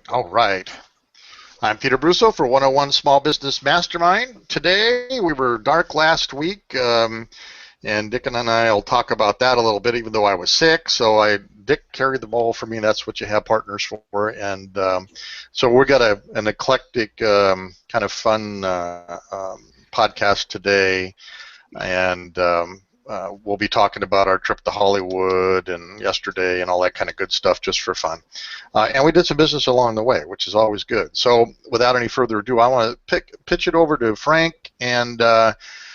All right. I'm Peter Brusso for 101 Small Business Mastermind. Today, we were dark last week, and Dick and I will talk about that a little bit, even though I was sick. So Dick carried the ball for me. That's what you have partners for. And so we got an eclectic, kind of fun podcast today. And we'll be talking about our trip to Hollywood and yesterday and all that kind of good stuff just for fun. And we did some business along the way, which is always good. So without any further ado, I want to pitch it over to Frank, and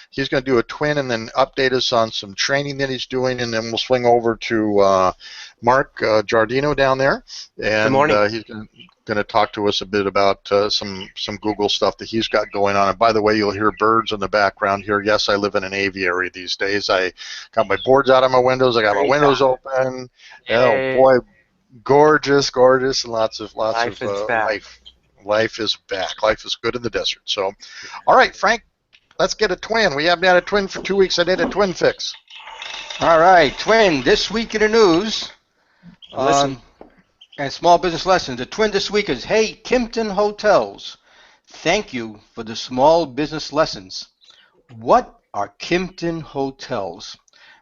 he's going to do a twin and then update us on some training that he's doing, and then we'll swing over to Mark Giardino down there, Good and morning. he's going to talk to us a bit about some Google stuff that he's got going on. And by the way, you'll hear birds in the background here. Yes, I live in an aviary these days. I got my boards out of my windows. I got my Great windows job. open. Oh Yay. boy, gorgeous, gorgeous, and lots of Life is back. life. Life is back. Life is good in the desert. So, all right, Frank, let's get a twin. We haven't had a twin for 2 weeks. I did a twin fix. All right, twin, this week in the news Listen. and small business lessons. The twin this week is, hey, Kimpton Hotels, thank you for the small business lessons. What are Kimpton Hotels?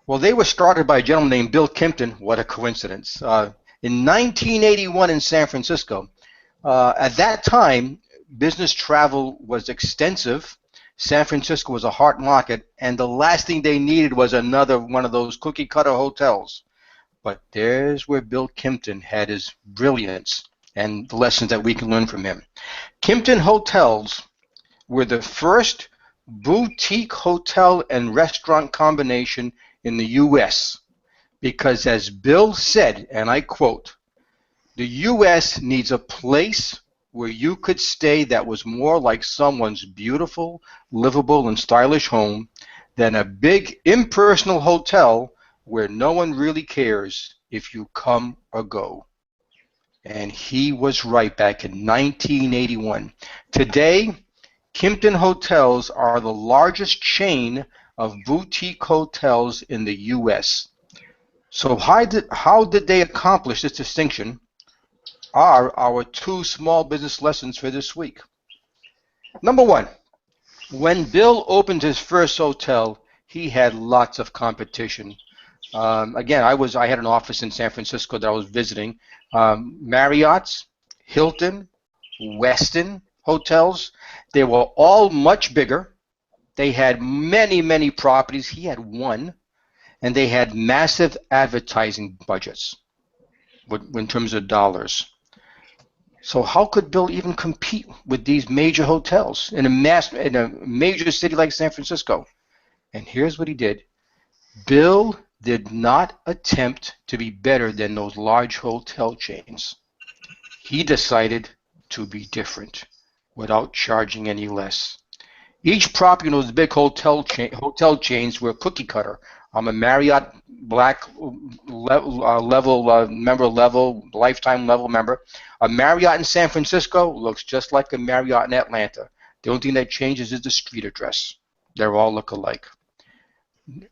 Well, they were started by a gentleman named Bill Kimpton. What a coincidence. In 1981 in San Francisco. At that time, business travel was extensive. San Francisco was a hot market, and the last thing they needed was another one of those cookie-cutter hotels. But there's where Bill Kimpton had his brilliance and the lessons that we can learn from him. Kimpton Hotels were the first boutique hotel and restaurant combination in the U.S. because, as Bill said, and I quote, the U.S. needs a place where you could stay that was more like someone's beautiful, livable, and stylish home than a big, impersonal hotel where no one really cares if you come or go. And he was right back in 1981. Today, Kimpton Hotels are the largest chain of boutique hotels in the U.S. So how did they accomplish this distinction? Are our two small business lessons for this week. Number one, when Bill opened his first hotel, he had lots of competition. Again, I had an office in San Francisco that I was visiting. Marriott's, Hilton, Westin hotels, they were all much bigger. They had many, many properties. He had one. And they had massive advertising budgets in terms of dollars. So how could Bill even compete with these major hotels in a major city like San Francisco? And here's what he did. Bill did not attempt to be better than those large hotel chains. He decided to be different without charging any less. Each property in those big hotel chains were cookie cutter. I'm a Marriott Black member level, lifetime level member. A Marriott in San Francisco looks just like a Marriott in Atlanta. The only thing that changes is the street address. They all look alike.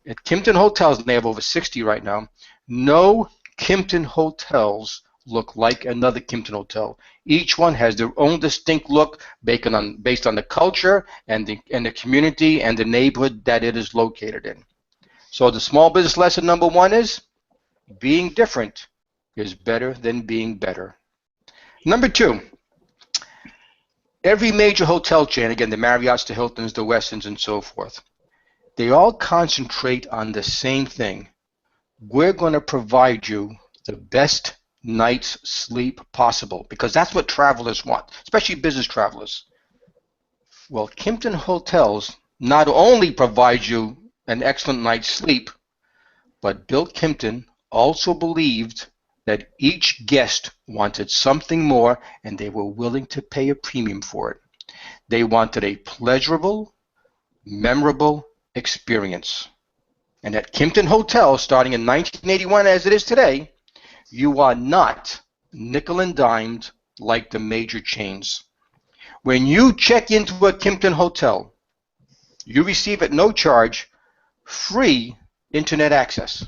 At Kimpton Hotels, and they have over 60 right now, no Kimpton Hotels look like another Kimpton Hotel. Each one has their own distinct look based on the culture and the community and the neighborhood that it is located in. So the small business lesson number one is being different is better than being better. Number two, every major hotel chain, again, the Marriotts, the Hiltons, the Westins, and so forth, they all concentrate on the same thing. We're going to provide you the best night's sleep possible because that's what travelers want, especially business travelers. Well, Kimpton Hotels not only provide you an excellent night's sleep, but Bill Kimpton also believed that each guest wanted something more and they were willing to pay a premium for it. They wanted a pleasurable, memorable experience. And at Kimpton Hotel, starting in 1981 as it is today, you are not nickel and dimed like the major chains. When you check into a Kimpton Hotel, you receive at no charge free internet access.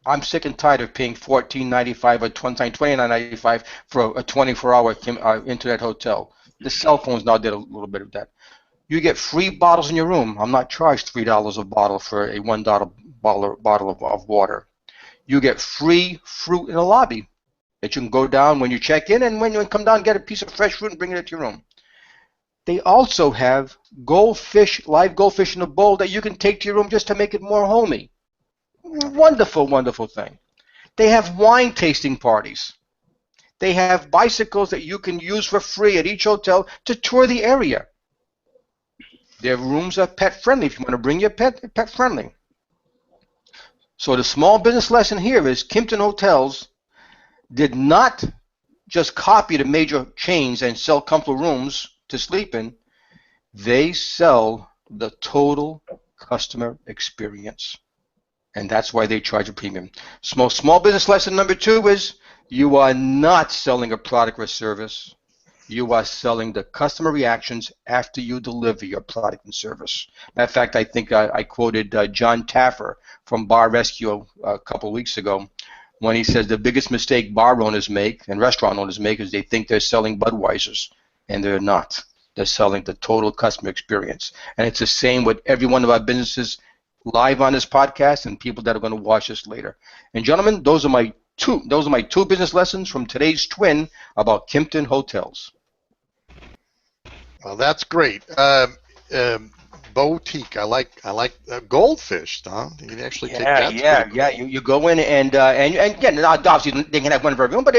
I'm sick and tired of paying $14.95 or $29.95 for a 24-hour internet hotel. The cell phones now did a little bit of that. You get free bottles in your room. I'm not charged $3 a bottle for a $1 bottle of water. You get free fruit in the lobby that you can go down when you check in, and when you come down, get a piece of fresh fruit and bring it to your room. They also have goldfish, live goldfish in a bowl that you can take to your room just to make it more homey. Wonderful, wonderful thing. They have wine tasting parties. They have bicycles that you can use for free at each hotel to tour the area. Their rooms are pet friendly. If you want to bring your pet, pet friendly. So the small business lesson here is Kimpton Hotels did not just copy the major chains and sell comfortable rooms to sleep in. They sell the total customer experience. And that's why they charge a premium. Small business lesson number 2 is you are not selling a product or service. You are selling the customer reactions after you deliver your product and service. Matter of fact, I think I quoted John Taffer from Bar Rescue a couple weeks ago when he says the biggest mistake bar owners make and restaurant owners make is they think they're selling Budweisers, and they're not. They're selling the total customer experience. And it's the same with every one of our businesses live on this podcast and people that are going to watch this later. And gentlemen, those are my two business lessons from today's twin about Kimpton Hotels. Well, that's great. Boutique. I like goldfish. Huh? You can actually take that. Yeah. You go in and again, obviously they can have one for everyone, but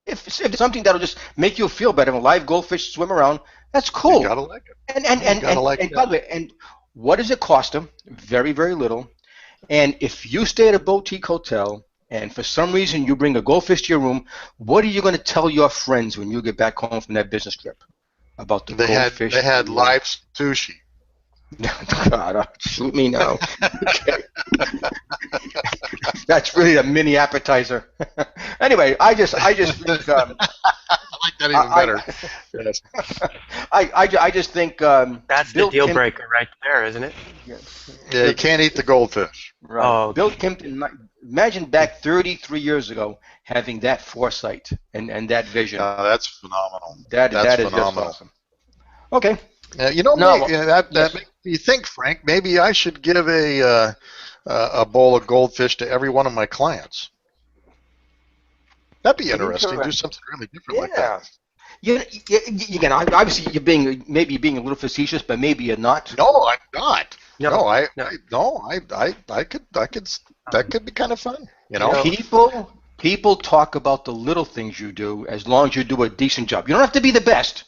if it's something that'll just make you feel better, a live goldfish swim around, that's cool. You gotta like it. And by the way, and what does it cost them? Very, very little. And if you stay at a boutique hotel and for some reason you bring a goldfish to your room, what are you going to tell your friends when you get back home from that business trip about the goldfish? They had live sushi. God, shoot me now. Okay. That's really a mini appetizer. Anyway, I just think I like that even better. Yes. I just think that's the deal breaker right there, isn't it? Yeah, you can't eat the goldfish. Right. Oh, Bill Kimpton. Imagine back 33 years ago having that foresight and that vision. That's phenomenal. That is phenomenal. Just awesome. Okay. That makes me think, Frank. Maybe I should give a bowl of goldfish to every one of my clients. That'd be interesting. Do something really different like that. Yeah. Again, obviously you're being a little facetious, but maybe you're not. No, I'm not. I could. That could be kind of fun. You know, people talk about the little things you do as long as you do a decent job. You don't have to be the best.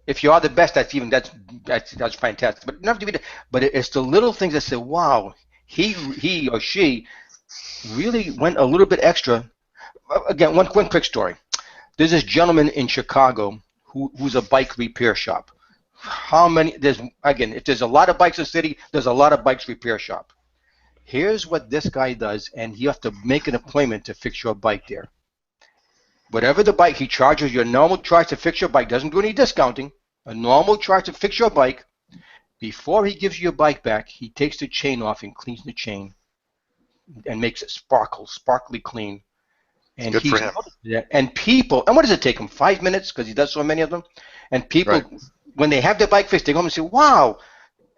If you are the best, that's fantastic. But you don't have to be. But it's the little things that say, "Wow, he or she really went a little bit extra." Again, one quick story. There's this gentleman in Chicago who's a bike repair shop. If there's a lot of bikes in the city, there's a lot of bikes repair shop. Here's what this guy does, and you have to make an appointment to fix your bike there. Whatever the bike, he charges your normal charge to fix your bike, doesn't do any discounting, a normal charge to fix your bike. Before he gives you your bike back, he takes the chain off and cleans the chain and makes it sparkly clean. And good for him. And people, and what does it take him? 5 minutes because he does so many of them. And people, when they have their bike fixed, they go home and say, "Wow!"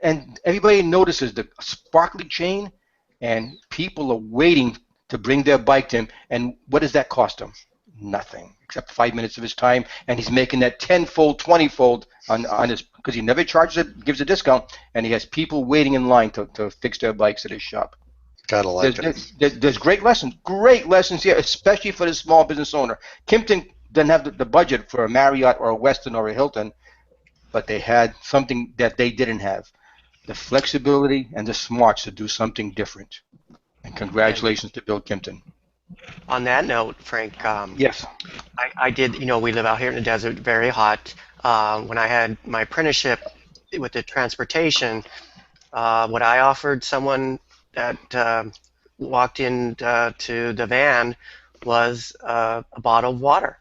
And everybody notices the sparkly chain, and people are waiting to bring their bike to him. And what does that cost him? Nothing, except 5 minutes of his time, and he's making that 10-fold, 20-fold on his, because he never charges it, gives a discount, and he has people waiting in line to fix their bikes at his shop. Gotta like it. There's great lessons here, especially for the small business owner. Kimpton doesn't have the budget for a Marriott or a Westin or a Hilton, but they had something that they didn't have, the flexibility and the smarts to do something different. And congratulations to Bill Kimpton. On that note, Frank, yes, I did, we live out here in the desert, very hot. When I had my apprenticeship with the transportation, what I offered someone that walked in to the van was a bottle of water.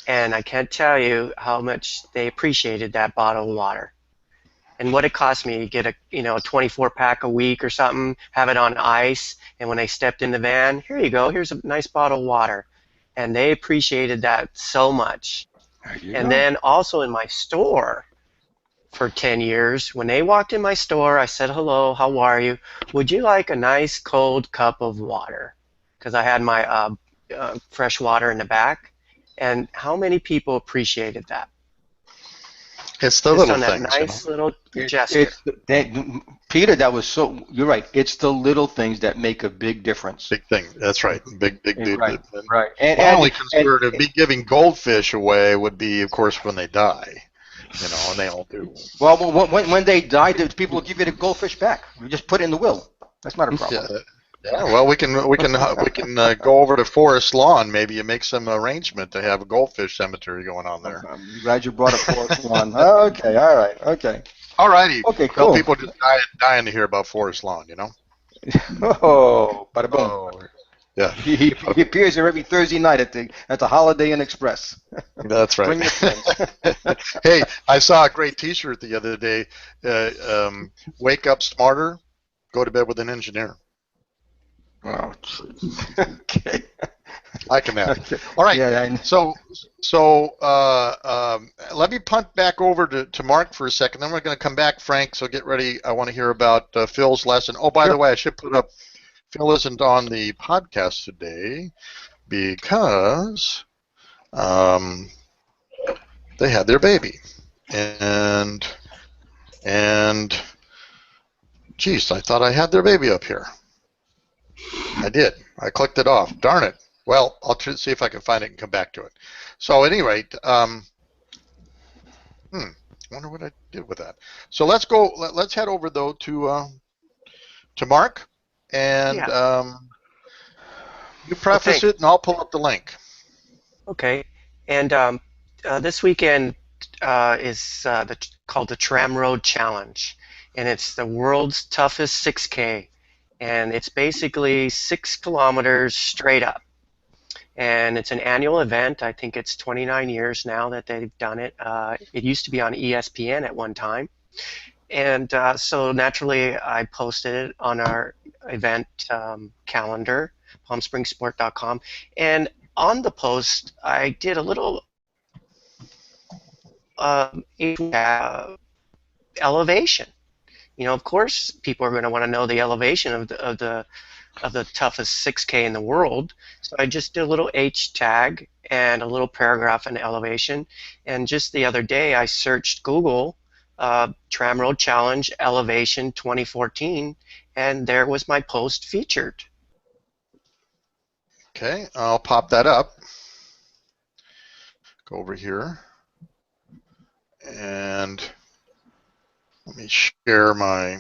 And I can't tell you how much they appreciated that bottle of water. And what it cost me to get a 24-pack a week or something, have it on ice, and when they stepped in the van, here you go, here's a nice bottle of water. And they appreciated that so much. There you And go. then also in my store for 10 years, when they walked in my store, I said, hello, how are you? Would you like a nice cold cup of water? Because I had my fresh water in the back. And how many people appreciated that? It's the Just little on that things, nice little gesture. It's Peter. That was so. You're right. It's the little things that make a big difference. Big thing. That's right. Big dude. Right. Right. And, My only and, concern to be giving goldfish away would be, of course, when they die. And they all do. well, when they die, the people will give you the goldfish back. You just put it in the will. That's not a problem. Yeah. Well, we can go over to Forest Lawn. Maybe you make some arrangement to have a goldfish cemetery going on there. I'm glad you brought up Forest Lawn. Okay. All right. Okay. All righty. Okay. Well, Cool. people just dying to hear about Forest Lawn. Oh, bada boom. Oh, yeah. He appears here every Thursday night at the Holiday Inn Express. That's right. Bring your friends. Hey, I saw a great T-shirt the other day. Wake up smarter, go to bed with an engineer. Oh, jeez. Okay. I can have it. All right. Yeah. So let me punt back over to Mark for a second. Then we're going to come back, Frank. So get ready. I want to hear about Phil's lesson. Oh, by the way, I should put up. Phil isn't on the podcast today because they had their baby, and geez, I thought I had their baby up here. I did. I clicked it off. Darn it. Well, I'll see if I can find it and come back to it. So at any rate, wonder what I did with that. So let's go. Let's head over though to Mark, and you preface it, and I'll pull up the link. Okay. And this weekend is called the Tram Road Challenge, and it's the world's toughest 6K, and it's basically 6 kilometers straight up. And it's an annual event. I think it's 29 years now that they've done it. It used to be on ESPN at one time. And so naturally, I posted it on our event calendar, palmspringsport.com. And on the post, I did a little elevation. Of course, people are going to want to know the elevation of the toughest 6K in the world. So I just did a little H tag and a little paragraph in elevation. And just the other day, I searched Google Tram Road Challenge Elevation 2014, and there was my post featured. Okay, I'll pop that up. Go over here, and let me share my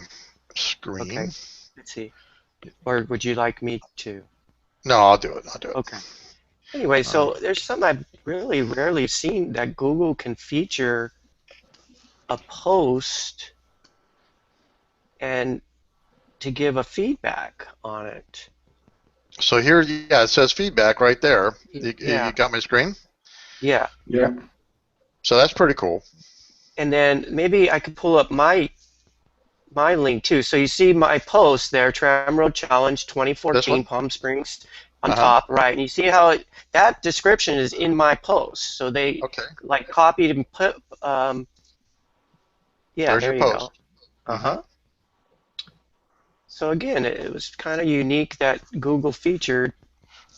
screen. Okay, let's see. Or would you like me to? No, I'll do it. Okay. Anyway, so there's something I've really rarely seen, that Google can feature a post and to give a feedback on it. So here, it says feedback right there. You got my screen? Yeah. Yeah. So that's pretty cool. And then maybe I could pull up my link too. So you see my post there, Tram Road Challenge 2014, Palm Springs on top, right? And you see how that description is in my post. So they copied and put. There's there your you post. go. So again, it was kind of unique that Google featured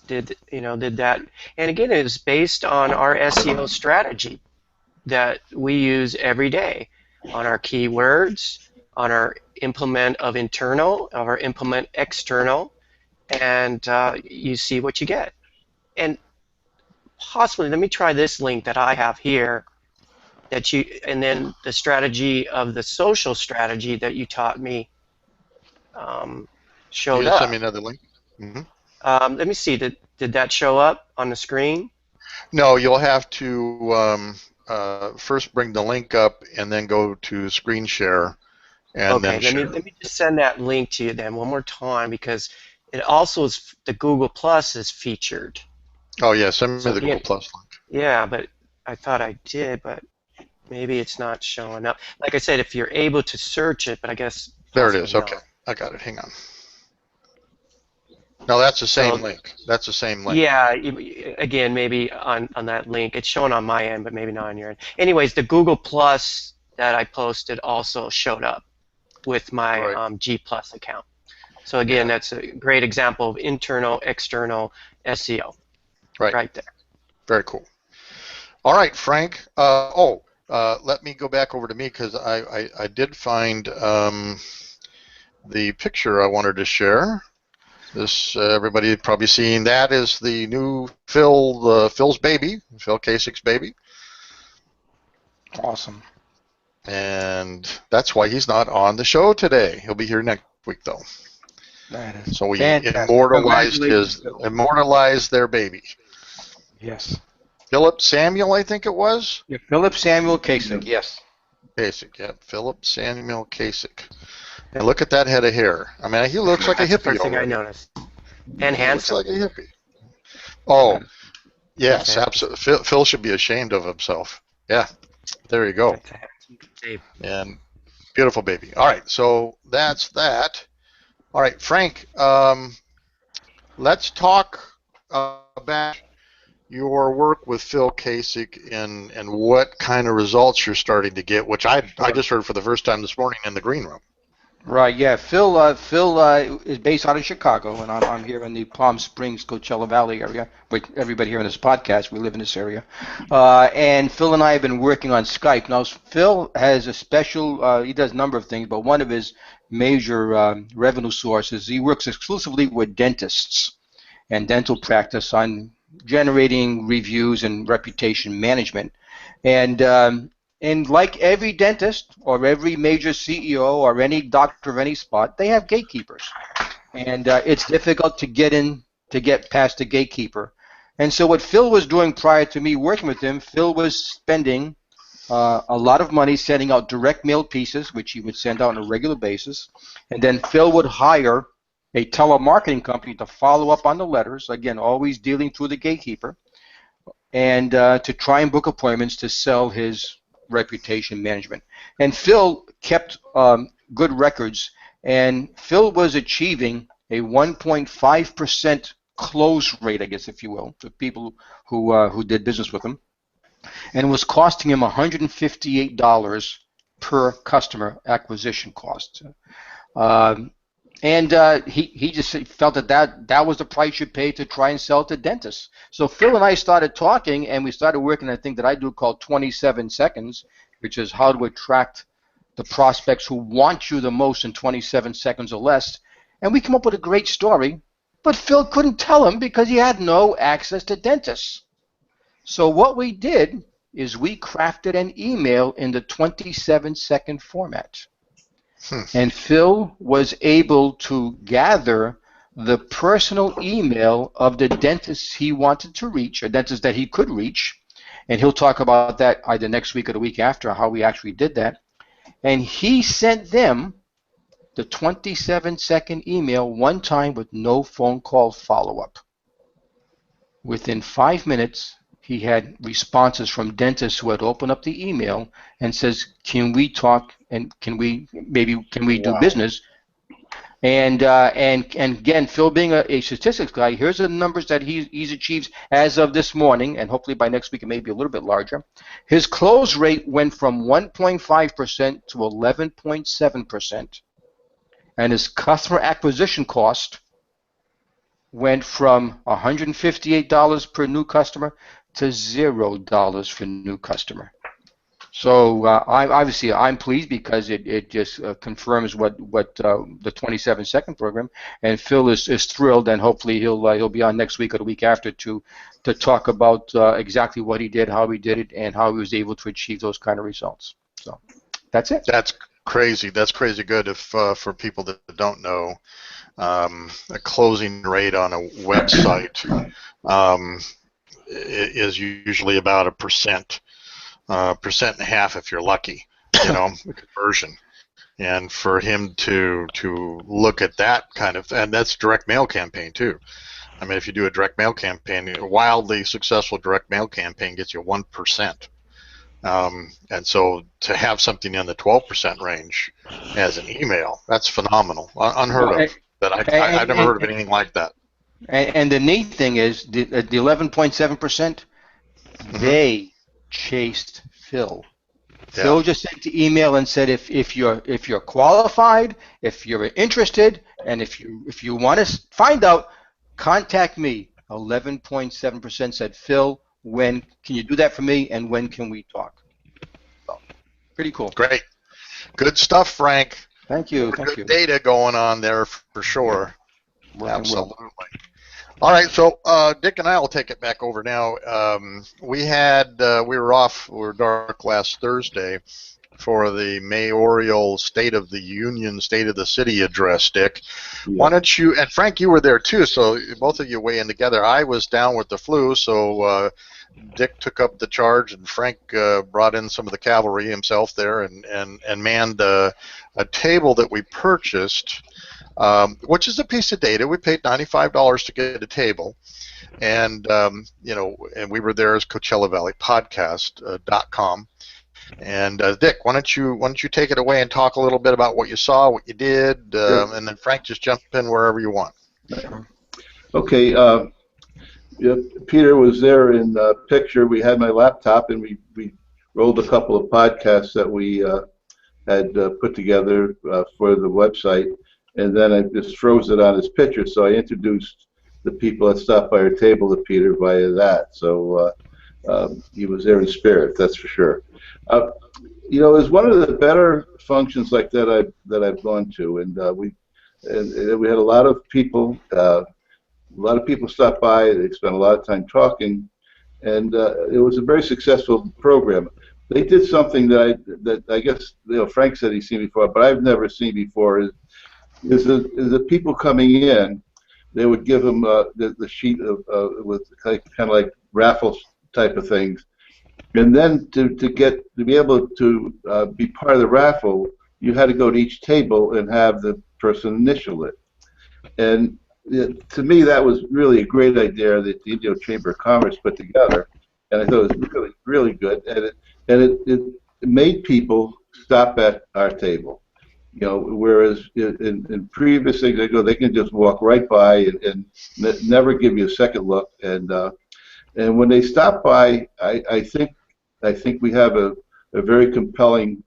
did that, and again, it was based on our SEO strategy that we use every day, on our keywords, on our implement of internal, of our implement external, and you see what you get. And possibly, let me try this link that I have here, and then the strategy of the social strategy that you taught me showed up. Send me another link. Let me see. Did that show up on the screen? No, you'll have to first bring the link up and then go to screen share. And then share. Let me just send that link to you then one more time, because it also is, the Google Plus is featured. Oh yeah, send me the Google Plus link. Yeah, but I thought I did, but Maybe it's not showing up. Like I said, if you're able to search it, but I guess There it possibly is. Okay, not. I got it. Hang on. No, that's the same So link. That's the same link. yeah, again, maybe on that link, it's showing on my end, but maybe not on your end. Anyways, the Google Plus that I posted also showed up with my Right. G Plus account. So again, Yeah. that's a great example of internal, external SEO Right. right there. Very cool. All right, Frank. Let me go back over to me because I did find the picture I wanted to share. This everybody probably seen that is the new Phil's baby, Phil Kasich's baby, Awesome. and that's why he's not on the show today. He'll be here next week though. That is So we fantastic. Congratulations, Phil. immortalized their baby. Yes. Philip Samuel, I think it was. Yeah, Philip Samuel Kasich. Yes. Kasich, yeah, Philip Samuel Kasich. And look at that head of hair. I mean, he looks like a That's the hippie first thing I already. noticed. And He looks handsome. like a hippie. Oh, That is- yes, That's absolutely. Phil should be ashamed of himself. Yeah, there you go. That's a handsome babe. And beautiful baby. All right, so that's that. All right, Frank, let's talk about your work with Phil Kasich and what kind of results you're starting to get, which I just heard for the first time this morning in the green room. Right. Yeah. Phil is based out of Chicago, and I'm here in the Palm Springs, Coachella Valley area. With everybody here in this podcast, we live in this area. And Phil and I have been working on Skype. Now, Phil has a special. He does a number of things, but one of his major revenue sources, he works exclusively with dentists and dental practice on generating reviews and reputation management. And like every dentist or every major CEO or any doctor of any spot, they have gatekeepers, and it's difficult to get past the gatekeeper. And so what Phil was doing prior to me working with him, Phil was spending a lot of money sending out direct mail pieces, which he would send out on a regular basis, and then Phil would hire a telemarketing company to follow up on the letters, again, always dealing through the gatekeeper, and to try and book appointments to sell his reputation management. And Phil kept good records, and Phil was achieving a 1.5% close rate, I guess, if you will, to people who did business with him, and it was costing him $158 per customer acquisition cost. Um, and he just felt that was the price you pay to try and sell to dentists. So Phil and I started talking, and we started working on a thing that I do called 27 seconds, which is how to attract the prospects who want you the most in 27 seconds or less. And we came up with a great story, but Phil couldn't tell him because he had no access to dentists. So what we did is we crafted an email in the 27-second format. And Phil was able to gather the personal email of the dentists he wanted to reach, or dentists that he could reach, and he'll talk about that either next week or the week after, how we actually did that. And he sent them the 27-second email one time with no phone call follow-up. Within 5 minutes, he had responses from dentists who had opened up the email and says, "Can we talk and can we do business?" And again, Phil being a statistics guy, here's the numbers that he's achieved as of this morning, and hopefully by next week it may be a little bit larger. His close rate went from 1.5% to 11.7%, and his customer acquisition cost went from $158 per new customer to $0 for new customer. So I'm pleased because it just confirms what the 27-second program, and Phil is thrilled, and hopefully he'll be on next week or the week after to talk about exactly what he did, how he did it, and how he was able to achieve those kind of results. So that's it. That's crazy. That's crazy good. If for people that don't know, a closing rate on a website is usually about 1%, 1.5% if you're lucky, the conversion. And for him to look at that kind of, and that's direct mail campaign too. I mean, if you do a direct mail campaign, a wildly successful direct mail campaign gets you 1%. And so to have something in the 12% range as an email, that's phenomenal, unheard of. I've never heard of anything like that. And the neat thing is the 11.7%, they chased Phil. Yeah. Phil just sent the email and said if you're qualified, if you're interested, and if you want to find out, contact me. 11.7% said, Phil, when can you do that for me, and when can we talk? So, pretty cool. Great. Good stuff, Frank. Thank you. Thank you. Good data going on there for sure. Working Absolutely. well. All right, so Dick and I will take it back over now. We were dark last Thursday for the mayoral State of the Union, State of the City address, Dick. Yeah. Why don't you, and Frank, you were there too, so both of you weigh in together. I was down with the flu, so Dick took up the charge, and Frank brought in some of the cavalry himself there and manned a table that we purchased, which is a piece of data. We paid $95 to get a table, and and we were there as CoachellaValleyPodcast.com. And Dick, why don't you take it away and talk a little bit about what you saw, what you did, sure. And then Frank, just jump in wherever you want. Okay. Yeah, Peter was there in picture. We had my laptop, and we rolled a couple of podcasts that we had put together for the website, and then I just froze it on his picture. So I introduced the people that stopped by our table to Peter via that. So he was there in spirit, that's for sure. It was one of the better functions like that I've gone to, and we had a lot of people. A lot of people stopped by. They spent a lot of time talking, and it was a very successful program. They did something that I guess Frank said he's seen before, but I've never seen before. Is the people coming in, they would give them the sheet with kind of like raffles type of things, and then to be able to be part of the raffle, you had to go to each table and have the person initial it, and to me, that was really a great idea that the Indiana Chamber of Commerce put together, and I thought it was really, really good, and it made people stop at our table, whereas in previous things they can just walk right by and never give you a second look, and when they stop by, I think we have a very compelling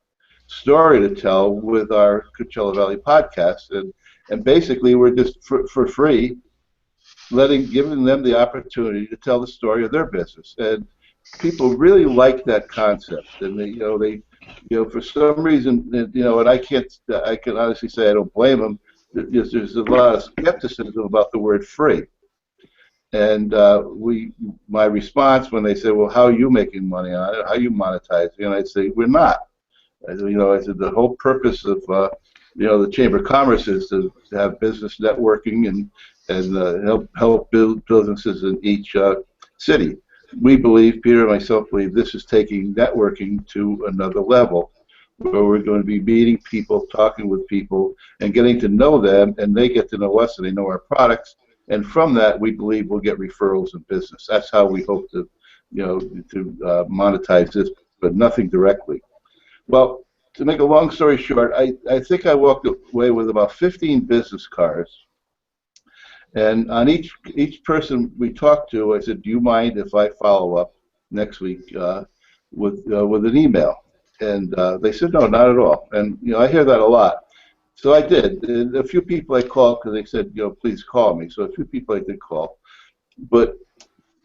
story to tell with our Coachella Valley podcast, and basically we're just for free giving them the opportunity to tell the story of their business, and people really like that concept, and they for some reason, and I can honestly say I don't blame them. There's a lot of skepticism about the word free, and my response when they say, well, how are you making money on it? How are you monetizing? And I'd say we're not. I said the whole purpose of the Chamber of Commerce is to have business networking and help build businesses in each city. We believe, Peter and myself believe, this is taking networking to another level, where we're going to be meeting people, talking with people, and getting to know them, and they get to know us, and they know our products, and from that, we believe we'll get referrals in business. That's how we hope to monetize this, but nothing directly. Well, to make a long story short, I think I walked away with about 15 business cards, and on each person we talked to, I said, "Do you mind if I follow up next week with an email?" And they said, "No, not at all." And I hear that a lot, so I did. And a few people I called because they said, "Please call me." So a few people I did call, but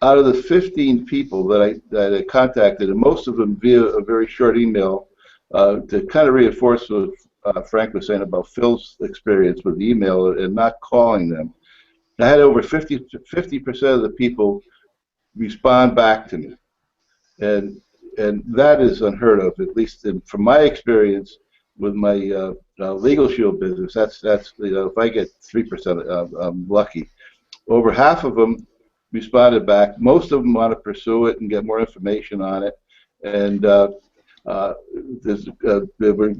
out of the 15 people that I contacted, and most of them via a very short email. To kind of reinforce what Frank was saying about Phil's experience with email and not calling them, I had over 50% of the people respond back to me, and that is unheard of, at least from my experience with my Legal Shield business. That's if I get 3%, I'm lucky. Over half of them responded back. Most of them want to pursue it and get more information on it, and we're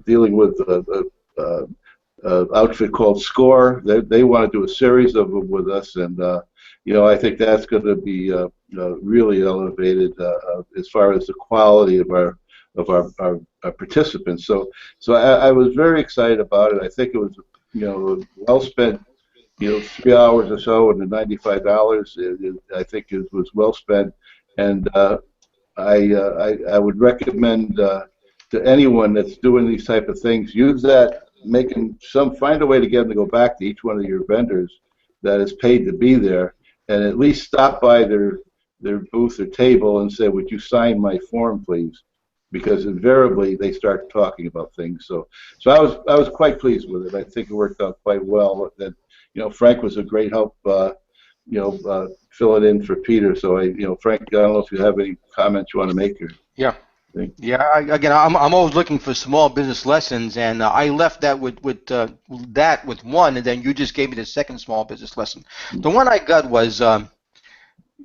dealing with an outfit called SCORE. They want to do a series of them with us, and I think that's going to be really elevated as far as the quality of our participants. So I was very excited about it. I think it was well spent. 3 hours or so, and the $95, I think it was well spent, and I would recommend to anyone that's doing these type of things, use that, find a way to get them to go back to each one of your vendors that is paid to be there, and at least stop by their booth or table and say, "Would you sign my form, please?" Because invariably they start talking about things. So I was quite pleased with it. I think it worked out quite well. That Frank was a great help. Fill it in for Peter. So Frank, I don't know if you have any comments you want to make or. Yeah. Thing. Yeah. Again, I'm always looking for small business lessons, and I left that with one, and then you just gave me the second small business lesson. The one I got was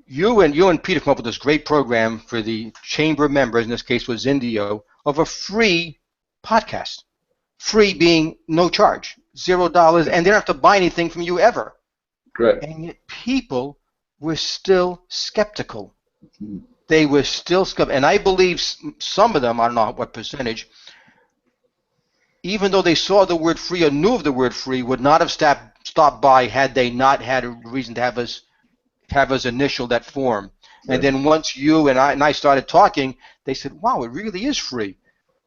you and Peter come up with this great program for the chamber members. In this case, was Indio, of a free podcast. Free being no charge, $0, and they don't have to buy anything from you ever. Correct. And yet people were still skeptical. They were still skeptical. And I believe some of them, I don't know what percentage, even though they saw the word free or knew of the word free, would not have stopped by had they not had a reason to have us initial that form. Right. And then once you and I started talking, they said, wow, it really is free.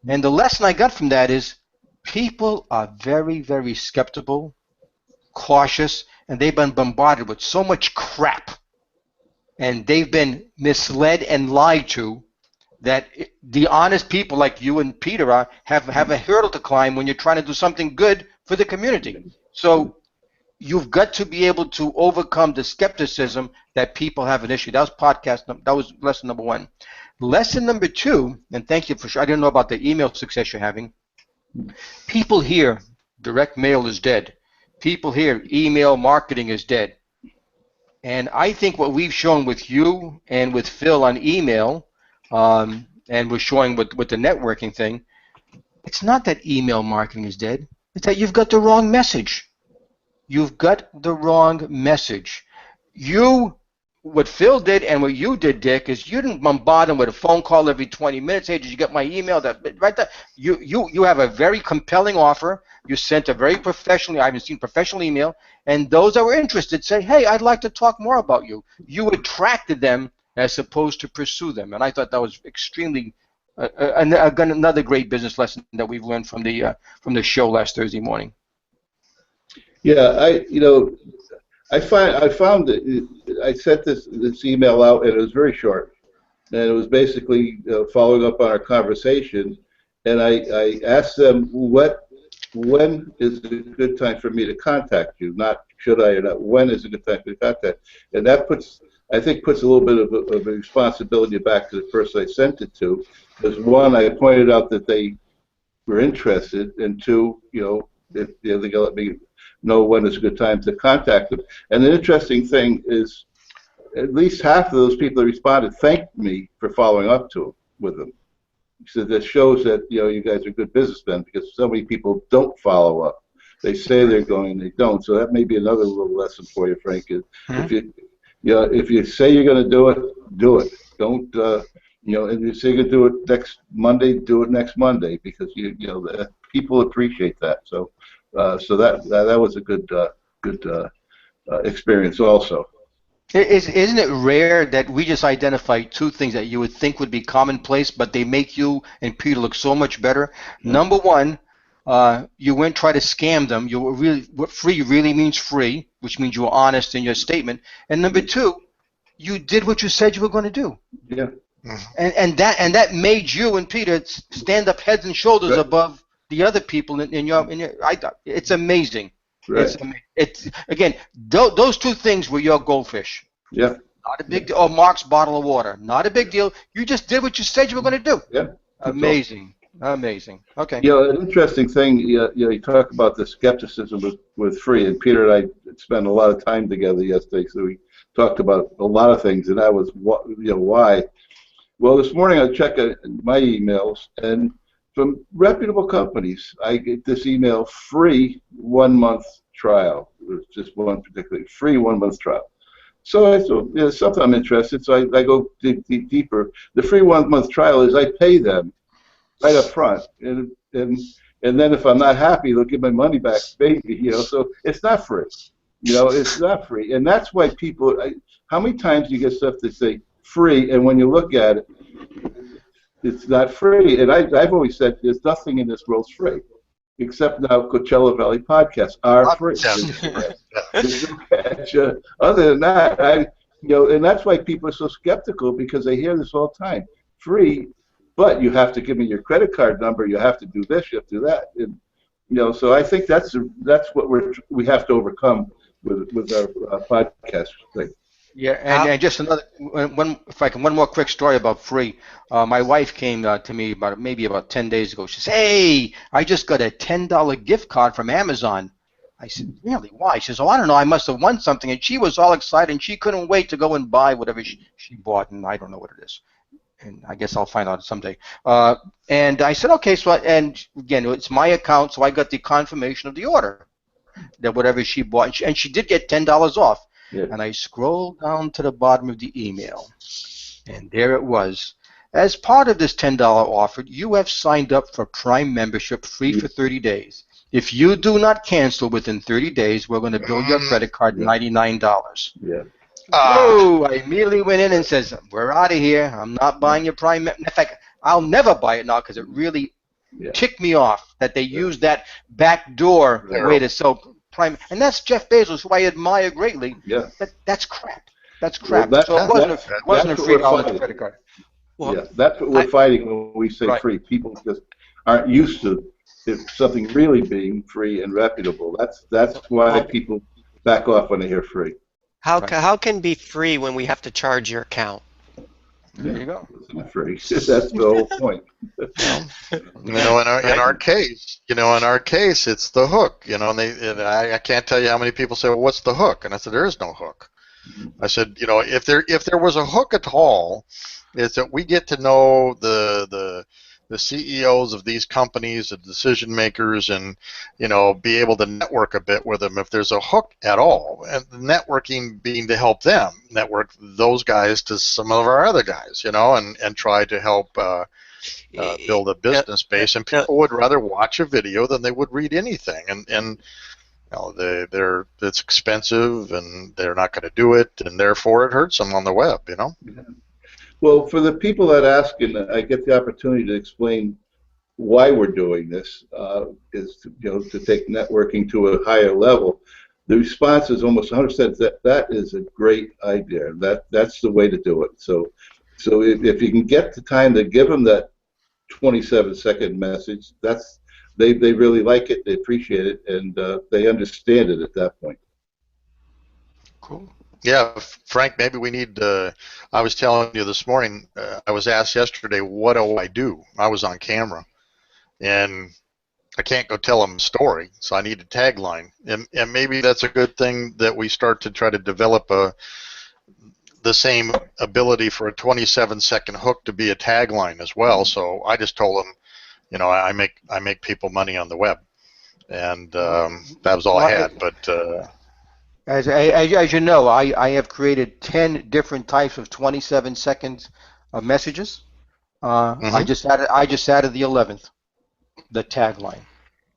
And the lesson I got from that is people are very, very skeptical, cautious, and they've been bombarded with so much crap, and they've been misled and lied to, that the honest people like you and Peter have a hurdle to climb when you're trying to do something good for the community. So you've got to be able to overcome the skepticism that people have an issue. That was lesson number one. Lesson number two, and thank you for sure. I didn't know about the email success you're having. People here, direct mail is dead. People here, email marketing is dead. And I think what we've shown with you and with Phil on email, and we're showing with the networking thing, it's not that email marketing is dead. It's that you've got the wrong message. You've got the wrong message. What Phil did and what you did, Dick, is you didn't bombard them with a phone call every 20 minutes. Hey, did you get my email? Right there. You have a very compelling offer. You sent a very professional, I haven't seen professional email, and those that were interested say, hey, I'd like to talk more about you. You attracted them as opposed to pursue them, and I thought that was extremely another great business lesson that we've learned from the show last Thursday morning. Yeah, I found that I sent this email out, and it was very short, and it was basically following up on our conversation, and I asked them when is a good time for me to contact you, not should I or not, when is a good time to contact, and that I think puts a little bit of a responsibility back to the person I sent it to, because one, I pointed out that they were interested, and two, if they're going to let me know when is a good time to contact them. And the interesting thing is, at least half of those people that responded thanked me for following up with them. So that shows that you guys are good businessmen, because so many people don't follow up. They say they're going and they don't. So that may be another little lesson for you, Frank. Is if you say you're going to do it, do it. Don't if you say you're going to do it next Monday, do it next Monday, because people appreciate that. So that was a good experience also. Isn't it rare that we just identify two things that you would think would be commonplace, but they make you and Peter look so much better? Mm-hmm. Number one, you wouldn't try to scam them. What free really means free, which means you were honest in your statement. And number two, you did what you said you were going to do. Yeah. And that made you and Peter stand up heads and shoulders above the other people in your. It's amazing. Right. It's again, those two things were your goldfish. Yeah. Not a big deal. Or Mark's bottle of water. Not a big deal. You just did what you said you were going to do. Yeah. Amazing. Amazing. Okay. An interesting thing. You talk about the skepticism with free, and Peter and I spent a lot of time together yesterday, so we talked about a lot of things, and that was why. Well, this morning I checked my emails, and from reputable companies, I get this email: free 1 month trial. It was just one particular free 1 month trial. So I thought, something I'm interested. So I go deeper. The free 1 month trial is I pay them right up front, and then if I'm not happy, they'll give my money back, baby. So it's not free. It's not free, and that's why people. How many times do you get stuff that say free, and when you look at it, it's not free? And I've always said there's nothing in this world's free, except now Coachella Valley podcasts are free. There's no catch. Other than that, and that's why people are so skeptical, because they hear this all the time. Free, but you have to give me your credit card number. You have to do this. You have to do that. And so I think that's what we have to overcome with our podcast thing. Yeah, and just another one more quick story about free. My wife came to me about 10 days ago. She says, "Hey, I just got a $10 gift card from Amazon." I said, "Really? Why?" She says, "Oh, I don't know. I must have won something." And she was all excited, and she couldn't wait to go and buy whatever she bought, and I don't know what it is. And I guess I'll find out someday. And I said, okay, and again, it's my account, so I got the confirmation of the order that whatever she bought, and she did get $10 off. Yeah. And I scrolled down to the bottom of the email, and there it was. As part of this $10 offer, you have signed up for Prime membership free for 30 days. If you do not cancel within 30 days, we're going to bill your credit card $99. Yeah. Oh, I immediately went in and says, "We're out of here. I'm not buying your Prime." In fact, I'll never buy it now because it really ticked me off that they used that backdoor way to sell Prime. And that's Jeff Bezos, who I admire greatly. Yeah. That's crap. That's crap. Well, so it wasn't a free dollar credit card. Well, that's what we're fighting when we say free. People just aren't used to something really being free and reputable. That's why people back off when they hear free. How can be free when we have to charge your account? There you go. It's not free. That's the whole point. In our case, it's the hook. And I can't tell you how many people say, "Well, what's the hook?" And I said, "There is no hook." I said, if there was a hook at all, it's that we get to know the CEOs of these companies, the decision makers, and be able to network a bit with them if there's a hook at all. And the networking being to help them network those guys to some of our other guys, and try to help build a business base. And people would rather watch a video than they would read anything. And it's expensive, and they're not going to do it, and therefore it hurts them on the web. Yeah. Well, for the people that ask, and I get the opportunity to explain why we're doing this, is to take networking to a higher level. The response is almost 100% that is a great idea. That's the way to do it. So if you can get the time to give them that 27-second message, they really like it, they appreciate it, and they understand it at that point. Cool. Yeah, Frank, maybe we need I was telling you this morning, I was asked yesterday, what do I do? I was on camera, and I can't go tell them a story, so I need a tagline. And maybe that's a good thing that we start to try to develop the same ability for a 27-second hook to be a tagline as well. So I just told them, I make people money on the web, and that was all I had. But As you know, I have created 10 different types of 27 seconds of messages. I just added the 11th, the tagline.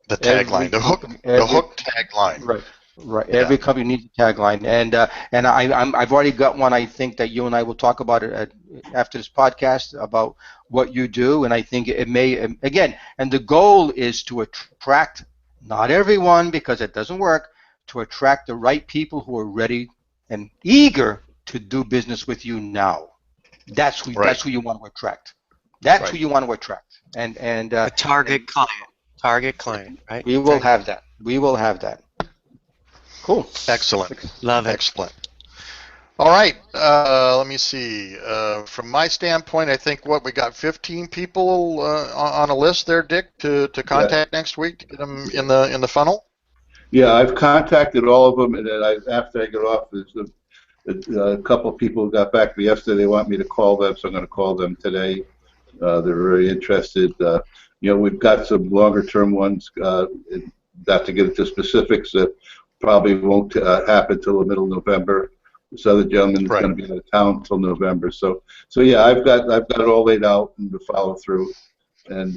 The tagline, the hook tagline. Right. Yeah. Every company needs a tagline, and I've already got one. I think that you and I will talk about it after this podcast about what you do, and I think it may again. And the goal is to attract not everyone, because it doesn't work. To attract the right people who are ready and eager to do business with you now. That's who you want to attract. That's who you want to attract. And a target client. Target client, right? We will have that. We will have that. Cool. Excellent. Love it. Excellent. All right. Let me see. From my standpoint, I think we got 15 people on a list there, Dick, to contact next week to get them in the funnel. Yeah, I've contacted all of them, and then after I get off, there's a couple of people who got back to me yesterday. They want me to call them, so I'm going to call them today. They're very interested. We've got some longer-term ones. Not to get into specifics, that probably won't happen till the middle of November. this other gentleman is Right. going to be out of town until November. So yeah, I've got it all laid out and to follow through, and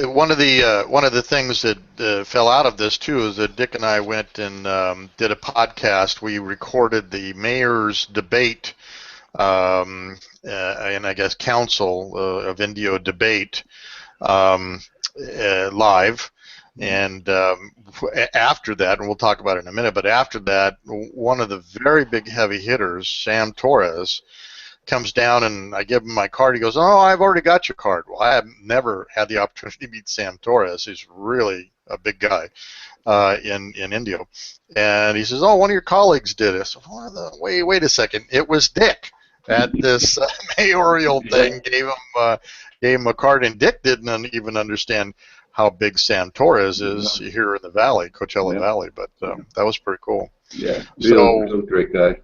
One of the things that fell out of this too is that Dick and I went and did a podcast. We recorded the mayor's debate, and I guess council of Indio debate live. And after that, and we'll talk about it in a minute, but after that, one of the very big heavy hitters, Sam Torres, comes down and I give him my card. He goes, "Oh, I've already got your card." Well, I have never had the opportunity to meet Sam Torres. He's really a big guy in Indio. And he says, "Oh, one of your colleagues did it." So, wait a second. It was Dick at this mayoral thing. Gave him a card, and Dick didn't even understand how big Sam Torres is here in the Valley, Coachella Valley. But that was pretty cool. Yeah, real great guy.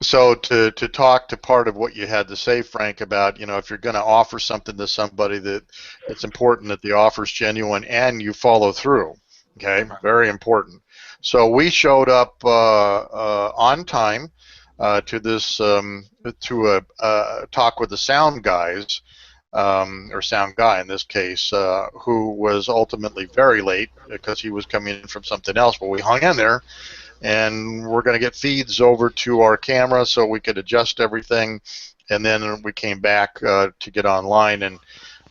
So to talk to part of what you had to say, Frank, about, if you're going to offer something to somebody, that it's important that the offer's genuine and you follow through. Okay, very important. So we showed up on time to this to a talk with the sound guys, or sound guy in this case, who was ultimately very late because he was coming in from something else. But we hung in there. And we're going to get feeds over to our camera so we could adjust everything, and then we came back to get online, and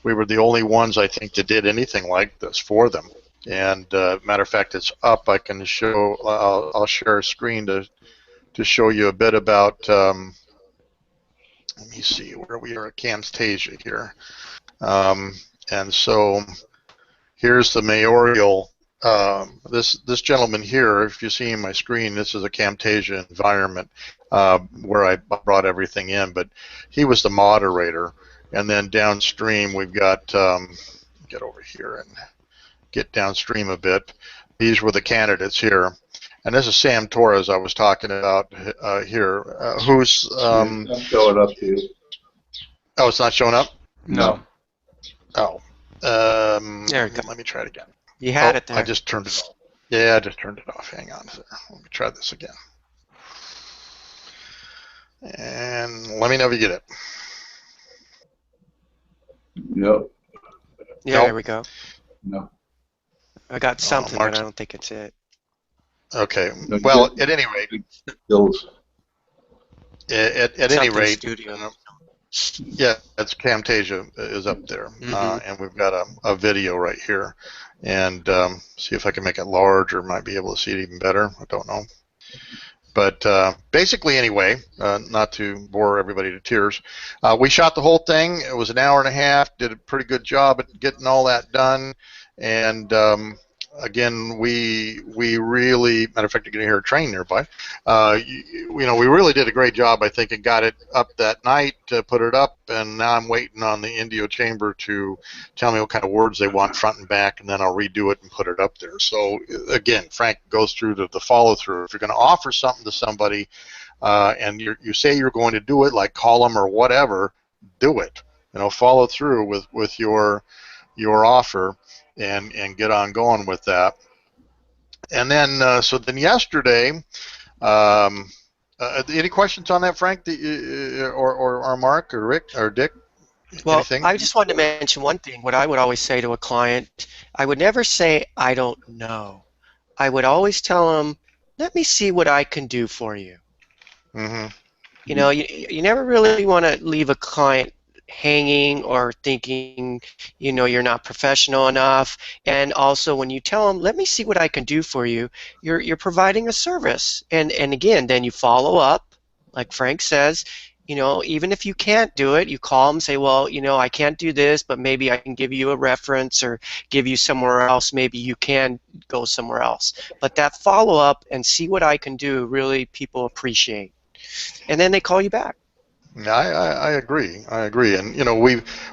we were the only ones, I think, that did anything like this for them. And matter of fact, it's up. I can show. I'll share a screen to show you a bit about. Let me see where we are at Camtasia here, and so here's the mayoral. This gentleman here, if you see in my screen, this is a Camtasia environment where I brought everything in, but he was the moderator. And then downstream, we've got, get over here and get downstream a bit. These were the candidates here. And this is Sam Torres I was talking about here, who's... it's not showing up to you. Oh, it's not showing up? No. Oh. There we go. Let me try it again. You had it there. I just turned it off. Yeah, I just turned it off. Hang on. Let me try this again. And let me know if you get it. No. Yeah, Nope. there we go. No. I got something, Mark's- but I don't think it's it. Okay. No, Well, at any rate, Skills. at any Something rate, studio. yeah, that's Camtasia is up there, and we've got a video right here, and see if I can make it larger. Might be able to see it even better. I don't know, but basically, anyway, not to bore everybody to tears, we shot the whole thing. It was an hour and a half. Did a pretty good job at getting all that done, and again, we really, matter of fact, you're going to hear a train nearby. We really did a great job, I think, and got it up that night, put it up, and now I'm waiting on the Indio Chamber to tell me what kind of words they want front and back, and then I'll redo it and put it up there. So again, Frank goes through the follow through. If you're going to offer something to somebody, and you say you're going to do it, like call them or whatever, do it. Follow through with your offer. And get on going with that. And then, so then yesterday, any questions on that, Frank, or Mark, or Rick, or Dick? Well, Anything? I just wanted to mention one thing. What I would always say to a client, I would never say, "I don't know." I would always tell them, "Let me see what I can do for you." Mm-hmm. You never really want to leave a client hanging or thinking you're not professional enough. And also, when you tell them, "Let me see what I can do for you," you're providing a service. And again, then you follow up, like Frank says. Even if you can't do it, you call them and say, "Well, I can't do this, but maybe I can give you a reference or give you somewhere else. Maybe you can go somewhere else." But that follow up and see what I can do, really people appreciate. And then they call you back. Yeah, I agree. And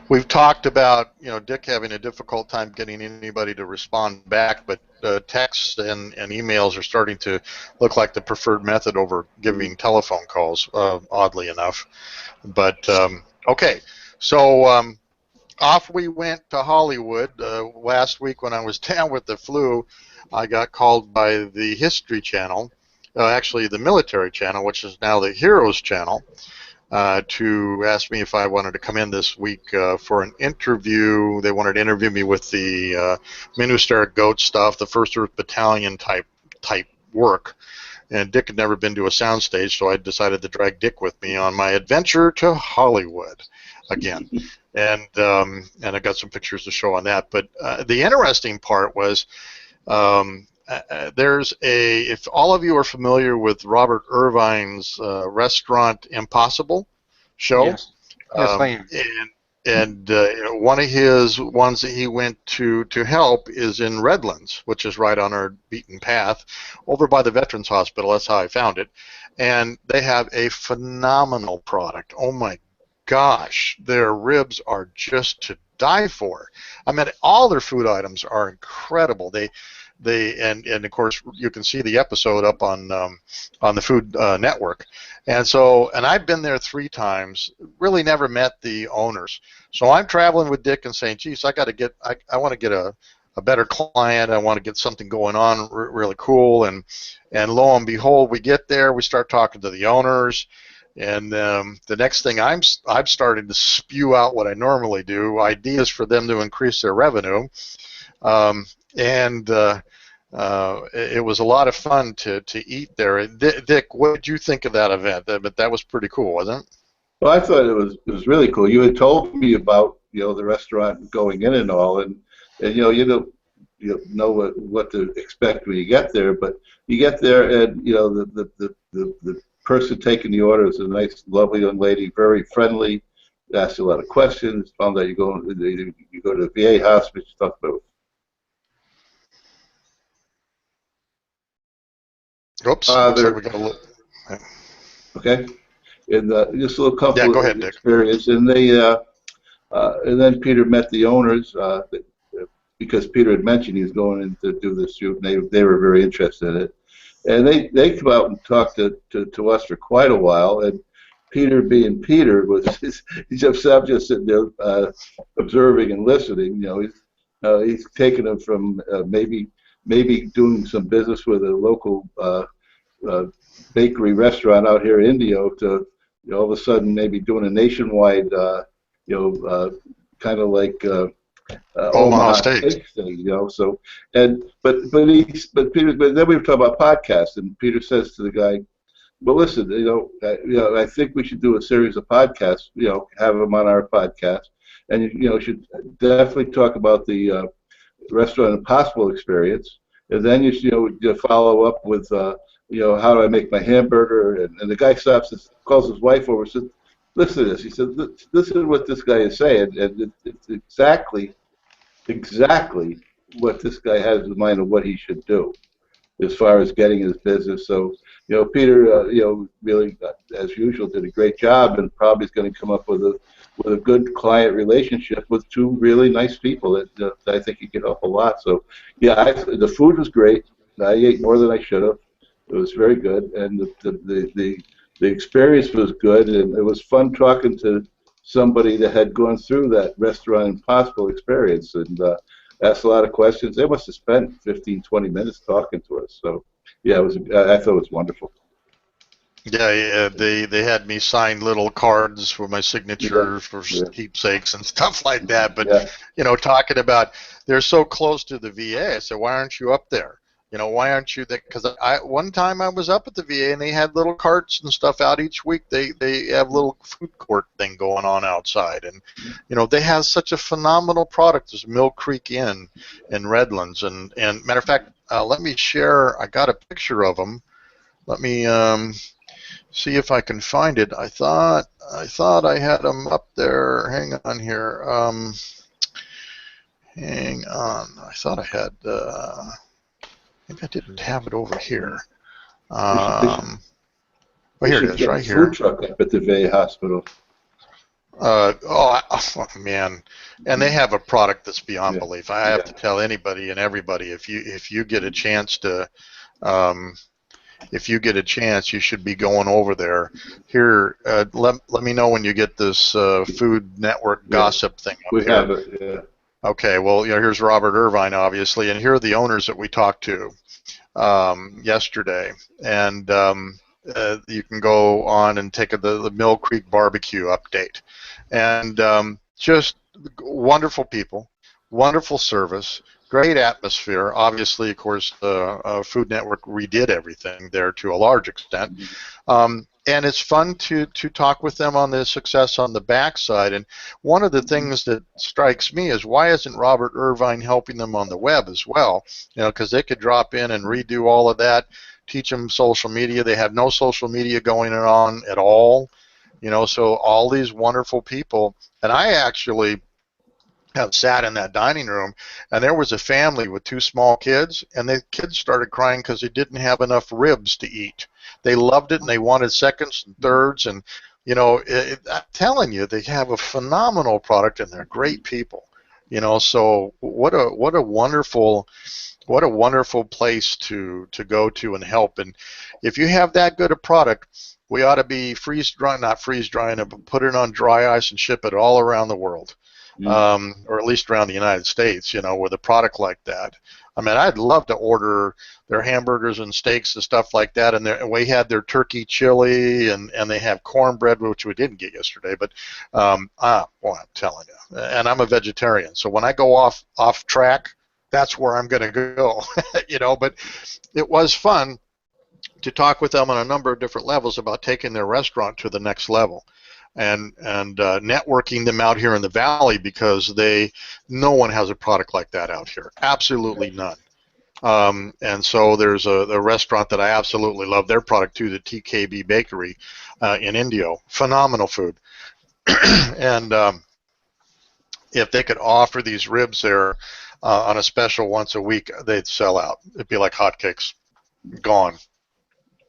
we've talked about Dick having a difficult time getting anybody to respond back, but texts and emails are starting to look like the preferred method over giving telephone calls, oddly enough. But okay, so off we went to Hollywood. Last week when I was down with the flu, I got called by the History Channel, actually the military channel, which is now the Heroes channel, to ask me if I wanted to come in this week for an interview. They wanted to interview me with the Minister Goat stuff, the First Earth Battalion type work. And Dick had never been to a soundstage, so I decided to drag Dick with me on my adventure to Hollywood again. And I got some pictures to show on that. But the interesting part was if all of you are familiar with Robert Irvine's Restaurant Impossible show, Yes. Yes, I am. and one of his ones that he went to help is in Redlands, which is right on our beaten path, over by the Veterans Hospital. That's how I found it. And they have a phenomenal product. Oh my gosh, their ribs are just to die for. I mean, all their food items are incredible. And of course you can see the episode up on the Food Network, and I've been there 3 times, really never met the owners. So I'm traveling with Dick and saying, geez, I want to get a better client. I want to get something going on really cool, and lo and behold, we get there, we start talking to the owners, and the next thing I'm starting to spew out what I normally do, ideas for them to increase their revenue. It was a lot of fun to eat there. Dick, what did you think of that event? But that was pretty cool, wasn't it? Well, I thought it was really cool. You had told me about the restaurant going in and all, and you know what to expect when you get there. But you get there, and the person taking the order is a nice, lovely young lady, very friendly. Asked you a lot of questions. Found out you go to the VA hospital. You talk about. Oops. Looks like we got a little. Okay. And just a little couple go ahead, of Dick. experience, and and then Peter met the owners because Peter had mentioned he was going in to do this shoot, and they were very interested in it, and they come out and talked to us for quite a while, and Peter being Peter I'm just sitting there observing and listening. He's taken them from maybe doing some business with a local bakery restaurant out here in Indio to all of a sudden maybe doing a nationwide kind of like Omaha Steak thing, So but then we were talking about podcasts, and Peter says to the guy, well, listen, I think we should do a series of podcasts, have them on our podcast, and should definitely talk about the Restaurant Impossible experience, and then you should follow up with how do I make my hamburger, and the guy stops and calls his wife over and says, listen to this. He said, listen to what this guy is saying, and it's exactly what this guy has in mind of what he should do as far as getting his business. So Peter really as usual did a great job, and probably is going to come up with a good client relationship with 2 really nice people that I think he can help a lot. So yeah, the food was great. I ate more than I should have. It was very good, and the experience was good, and it was fun talking to somebody that had gone through that Restaurant Impossible experience, and asked a lot of questions. They must have spent 15, 20 minutes talking to us. So yeah, I thought it was wonderful. Yeah, they had me sign little cards for my signature for keepsakes and stuff like that. But talking about they're so close to the VA, I said, why aren't you up there? Why aren't you there? Because one time I was up at the VA, and they had little carts and stuff out each week. They have a little food court thing going on outside, and they have such a phenomenal product. There's Mill Creek Inn in Redlands, and matter of fact, let me share. I got a picture of them. Let me see if I can find it. I thought I had them up there. Hang on here. Hang on. I thought I had. Maybe I didn't have it over here. Well, here it is, right here. Food truck up at the VA hospital. Oh man, and they have a product that's beyond belief. I have to tell anybody and everybody, if you get a chance to, you should be going over there. Here, let me know when you get this Food Network gossip thing up we here. Have it, yeah. Okay, well, here's Robert Irvine, obviously, and here are the owners that we talked to. yesterday, and you can go on and take the Mill Creek barbecue update, and just wonderful people, wonderful service, great atmosphere. Obviously, of course, the Food Network redid everything there to a large extent. And it's fun to talk with them on the success on the backside. And one of the things that strikes me is, why isn't Robert Irvine helping them on the web as well? You know, because they could drop in and redo all of that, teach them social media. They have no social media going on at all. You know, so all these wonderful people. And I actually have sat in that dining room, and there was a family with two small kids, and the kids started crying because they didn't have enough ribs to eat. They loved it, and they wanted seconds and thirds, and you know, I'm telling you, they have a phenomenal product, and they're great people. You know, so what a wonderful place to go to and help. And if you have that good a product, we ought to be not freeze drying it, but put it on dry ice and ship it all around the world. Or at least around the United States, you know, with a product like that. I mean, I'd love to order their hamburgers and steaks and stuff like that, and we had their turkey chili, and they have cornbread, which we didn't get yesterday, but well, I'm telling you, and I'm a vegetarian, so when I go off track, that's where I'm going to go, you know, but it was fun to talk with them on a number of different levels about taking their restaurant to the next level. And networking them out here in the valley, because no one has a product like that out here, absolutely none. And so there's a restaurant that I absolutely love their product too, the TKB Bakery in Indio, phenomenal food. And if they could offer these ribs there on a special once a week, they'd sell out. It'd be like hotcakes, gone.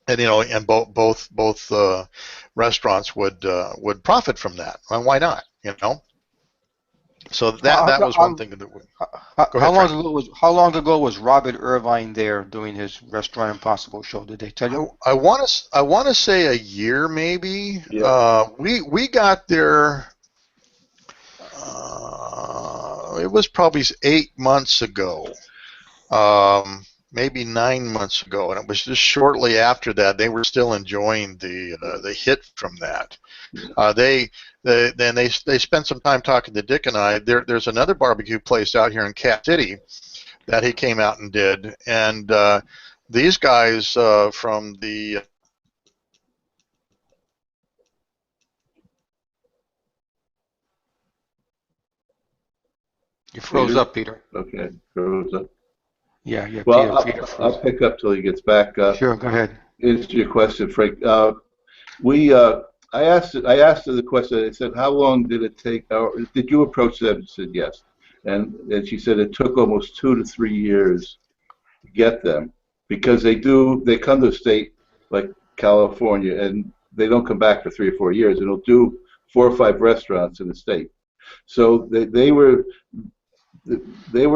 And you know, and both restaurants would profit from that. And why not? You know. So that was one thing that would. Go ahead, how long ago was Robert Irvine there doing his Restaurant Impossible show? Did they tell you? I want to say a year, maybe. Yeah. We got there. It was probably 8 months ago. Maybe 9 months ago, and it was just shortly after that. They were still enjoying the hit from that. They spent some time talking to Dick and I. There's another barbecue place out here in Cat City that he came out and did, and these guys from the You froze up, Peter. Okay, froze up. Yeah. Well, Peter I'll pick up till he gets back. Sure, go ahead. Answer your question, Frank. I asked her the question. I said, "How long did it take? Or did you approach them?" She said, "Yes," and she said it took almost 2 to 3 years to get them, because they come to a state like California, and they don't come back for 3 or 4 years, and they'll do 4 or 5 restaurants in the state. So they were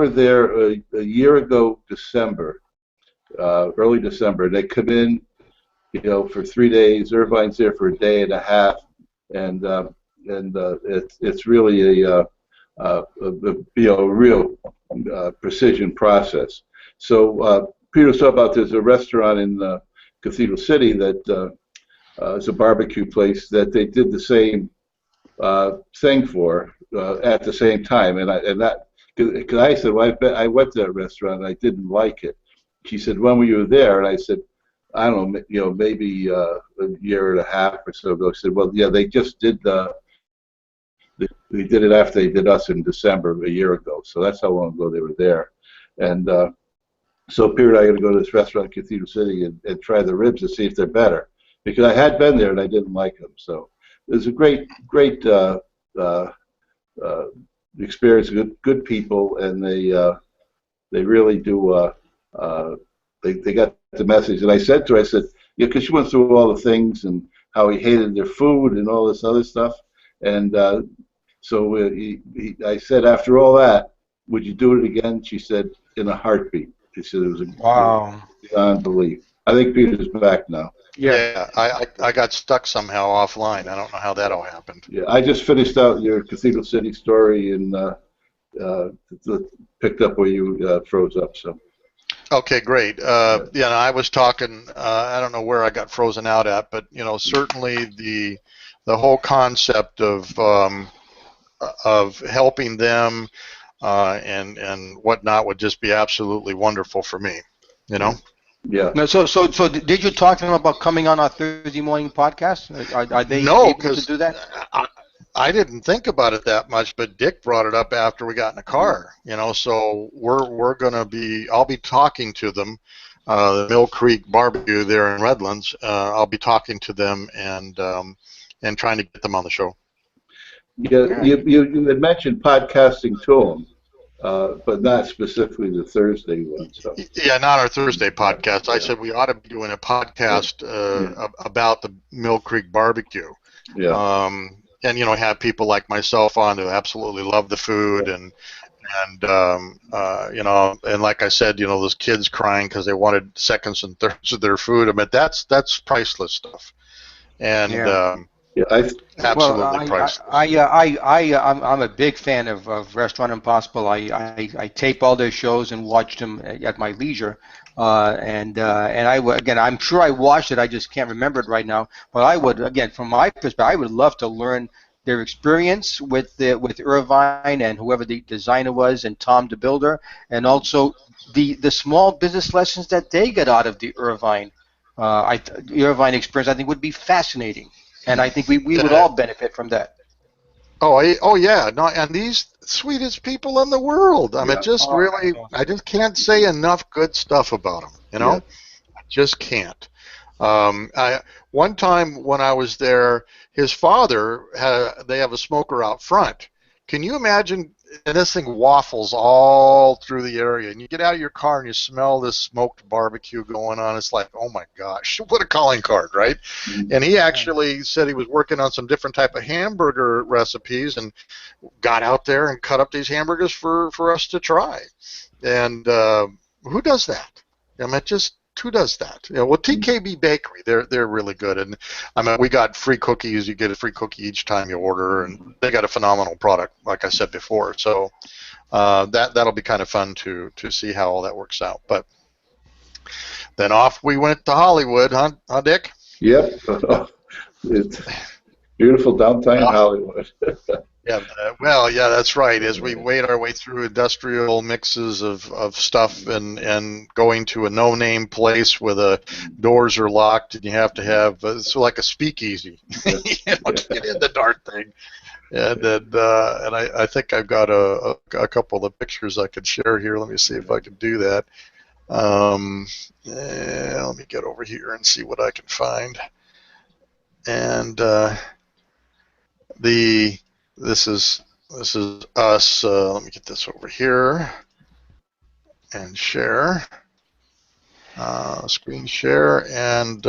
there a year ago, December, early December. They come in, you know, for 3 days. Irvine's there for a day and a half, and it's really a real precision process. So Peter was talking about, there's a restaurant in Cathedral City that is a barbecue place that they did the same thing for at the same time, and that. Because I said, well, I went to that restaurant and I didn't like it. She said, when were you there? And I said, I don't know, you know, maybe a year and a half or so ago. She said, well, yeah, they just did they did it after they did us in December a year ago. So that's how long ago they were there. And so Peter and I got to go to this restaurant in Cathedral City and try the ribs to see if they're better. Because I had been there and I didn't like them. So it was a great experience, good people, and they really do. They got the message. And I said to her, I said, yeah, because she went through all the things and how he hated their food and all this other stuff. And so I said, after all that, would you do it again? She said, in a heartbeat. She said it was beyond belief. I think Peter's back now. Yeah, I got stuck somehow offline. I don't know how that all happened. Yeah, I just finished out your Cathedral City story and picked up where you froze up. So. Okay, great. Yeah, I was talking. I don't know where I got frozen out at, but certainly the whole concept of helping them and whatnot would just be absolutely wonderful for me. You know. Yeah. No, so did you talk to them about coming on our Thursday morning podcast? Are they No, able to because do that? I didn't think about it that much, but Dick brought it up after we got in the car. So we're gonna be. I'll be talking to them. The Mill Creek Barbecue there in Redlands. I'll be talking to them and trying to get them on the show. Yeah, Yeah. you had mentioned podcasting to them, but not specifically the Thursday one. So Yeah, not our Thursday yeah, podcast. I yeah, said we ought to be doing a yeah, podcast yeah, about the Mill Creek Barbecue. yeah. And have people like myself on who absolutely love the food and like I said, those kids crying because they wanted seconds and thirds of their food. I mean, that's priceless stuff, and Yeah. Yeah, Well, absolutely priceless. I'm a big fan of Restaurant Impossible. I tape all their shows and watch them at my leisure. Again, I'm sure I watched it. I just can't remember it right now. But I would, again, from my perspective, I would love to learn their experience with Irvine and whoever the designer was and Tom the builder, and also the small business lessons that they get out of the Irvine experience. I think would be fascinating. And I think we would Uh, all benefit from that. oh yeah, no, and these sweetest people in the world. I mean, yeah, just Oh, really, I just can't say enough good stuff about them. yeah. I just can't. One time when I was there, his father they have a smoker out front. Can you imagine? And this thing waffles all through the area, and you get out of your car and you smell this smoked barbecue going on. It's like, oh my gosh, what a calling card, right? Mhm. And he actually said he was working on some different type of hamburger recipes, and got out there and cut up these hamburgers for us to try. And who does that? I mean, just who does that? Well, TKB Bakery, they're really good, and I mean, we got free cookies. You get a free cookie each time you order, and they got a phenomenal product, like I said before. So that'll be kind of fun to see how all that works out. But then off we went to Hollywood, huh Dick? Yep. It's beautiful downtown Hollywood. Yeah, well, yeah, that's right. As we made our way through industrial mixes of stuff and going to a no-name place where the doors are locked and you have to have so like a speakeasy, Yeah, to get in the darn thing. And I think I've got a couple of pictures I could share here. Let me see if I can do that. Let me get over here and see what I can find. And the this is us. Let me get this over here and share. Screen share, and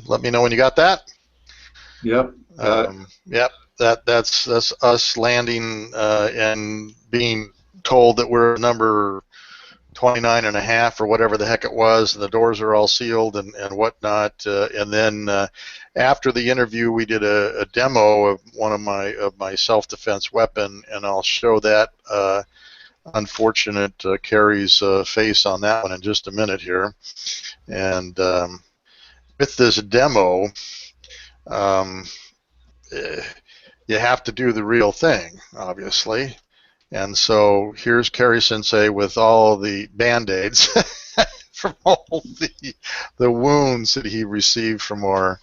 let me know when you got that. yep. Yep, that's us landing and being told that we're number 29 and a half or whatever the heck it was, and the doors are all sealed and whatnot. And then after the interview, we did a demo of one of my self-defense weapon, and I'll show that unfortunate Carrie's face on that one in just a minute here. And with this demo, um, you have to do the real thing, obviously. And so here's Carrie Sensei with all the Band-Aids from all the wounds that he received from our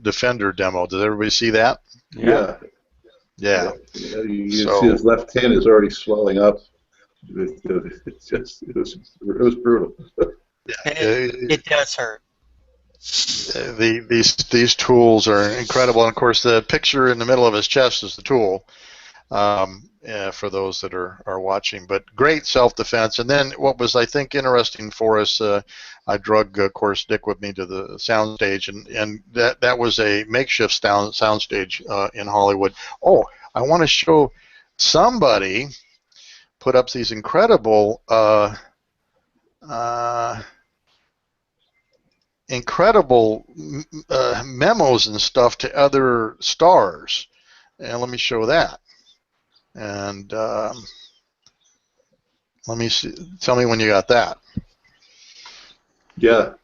Defender demo. Did everybody see that? Yeah. Yeah. Yeah. You can see So his left hand is already swelling up. It was brutal. And yeah, it does hurt. these tools are incredible. And of course, the picture in the middle of his chest is the tool. For those that are watching, but great self-defense. And then what was, I think, interesting for us, I drug, of course, Dick with me to the soundstage, and that was a makeshift soundstage in Hollywood. Oh, I want to show somebody put up these incredible memos and stuff to other stars, and let me show that. And Let me see. Tell me when you got that. Yeah.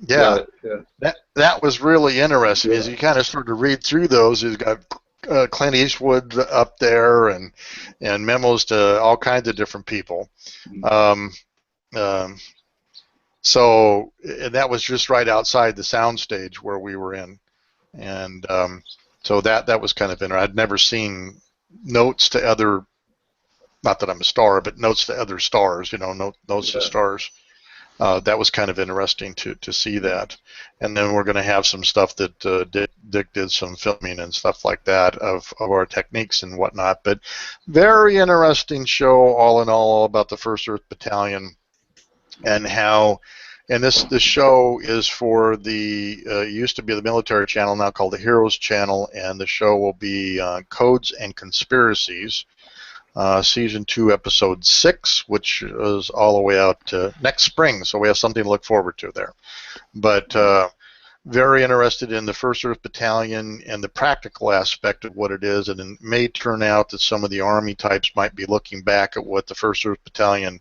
Yeah, Got it. Yeah. that was really interesting. Yeah. As you kind of start to read through those, you've got Clint Eastwood up there, and memos to all kinds of different people. Um, um, so and that was just right outside the soundstage where we were in, and so that was kind of interesting. I'd never seen notes to other, not that I'm a star, but notes to other stars. Notes to Yeah. stars. That was kind of interesting to see that. And then we're going to have some stuff that Dick did some filming and stuff like that of our techniques and whatnot. But very interesting show, all in all about the 1st Earth Battalion and how. And this show is for the used to be the military channel, now called the Heroes Channel, and the show will be Codes and Conspiracies. Season 2, Episode 6, which is all the way out to next spring, so we have something to look forward to there. But very interested in the 1st Earth Battalion and the practical aspect of what it is, and it may turn out that some of the Army types might be looking back at what the 1st Earth Battalion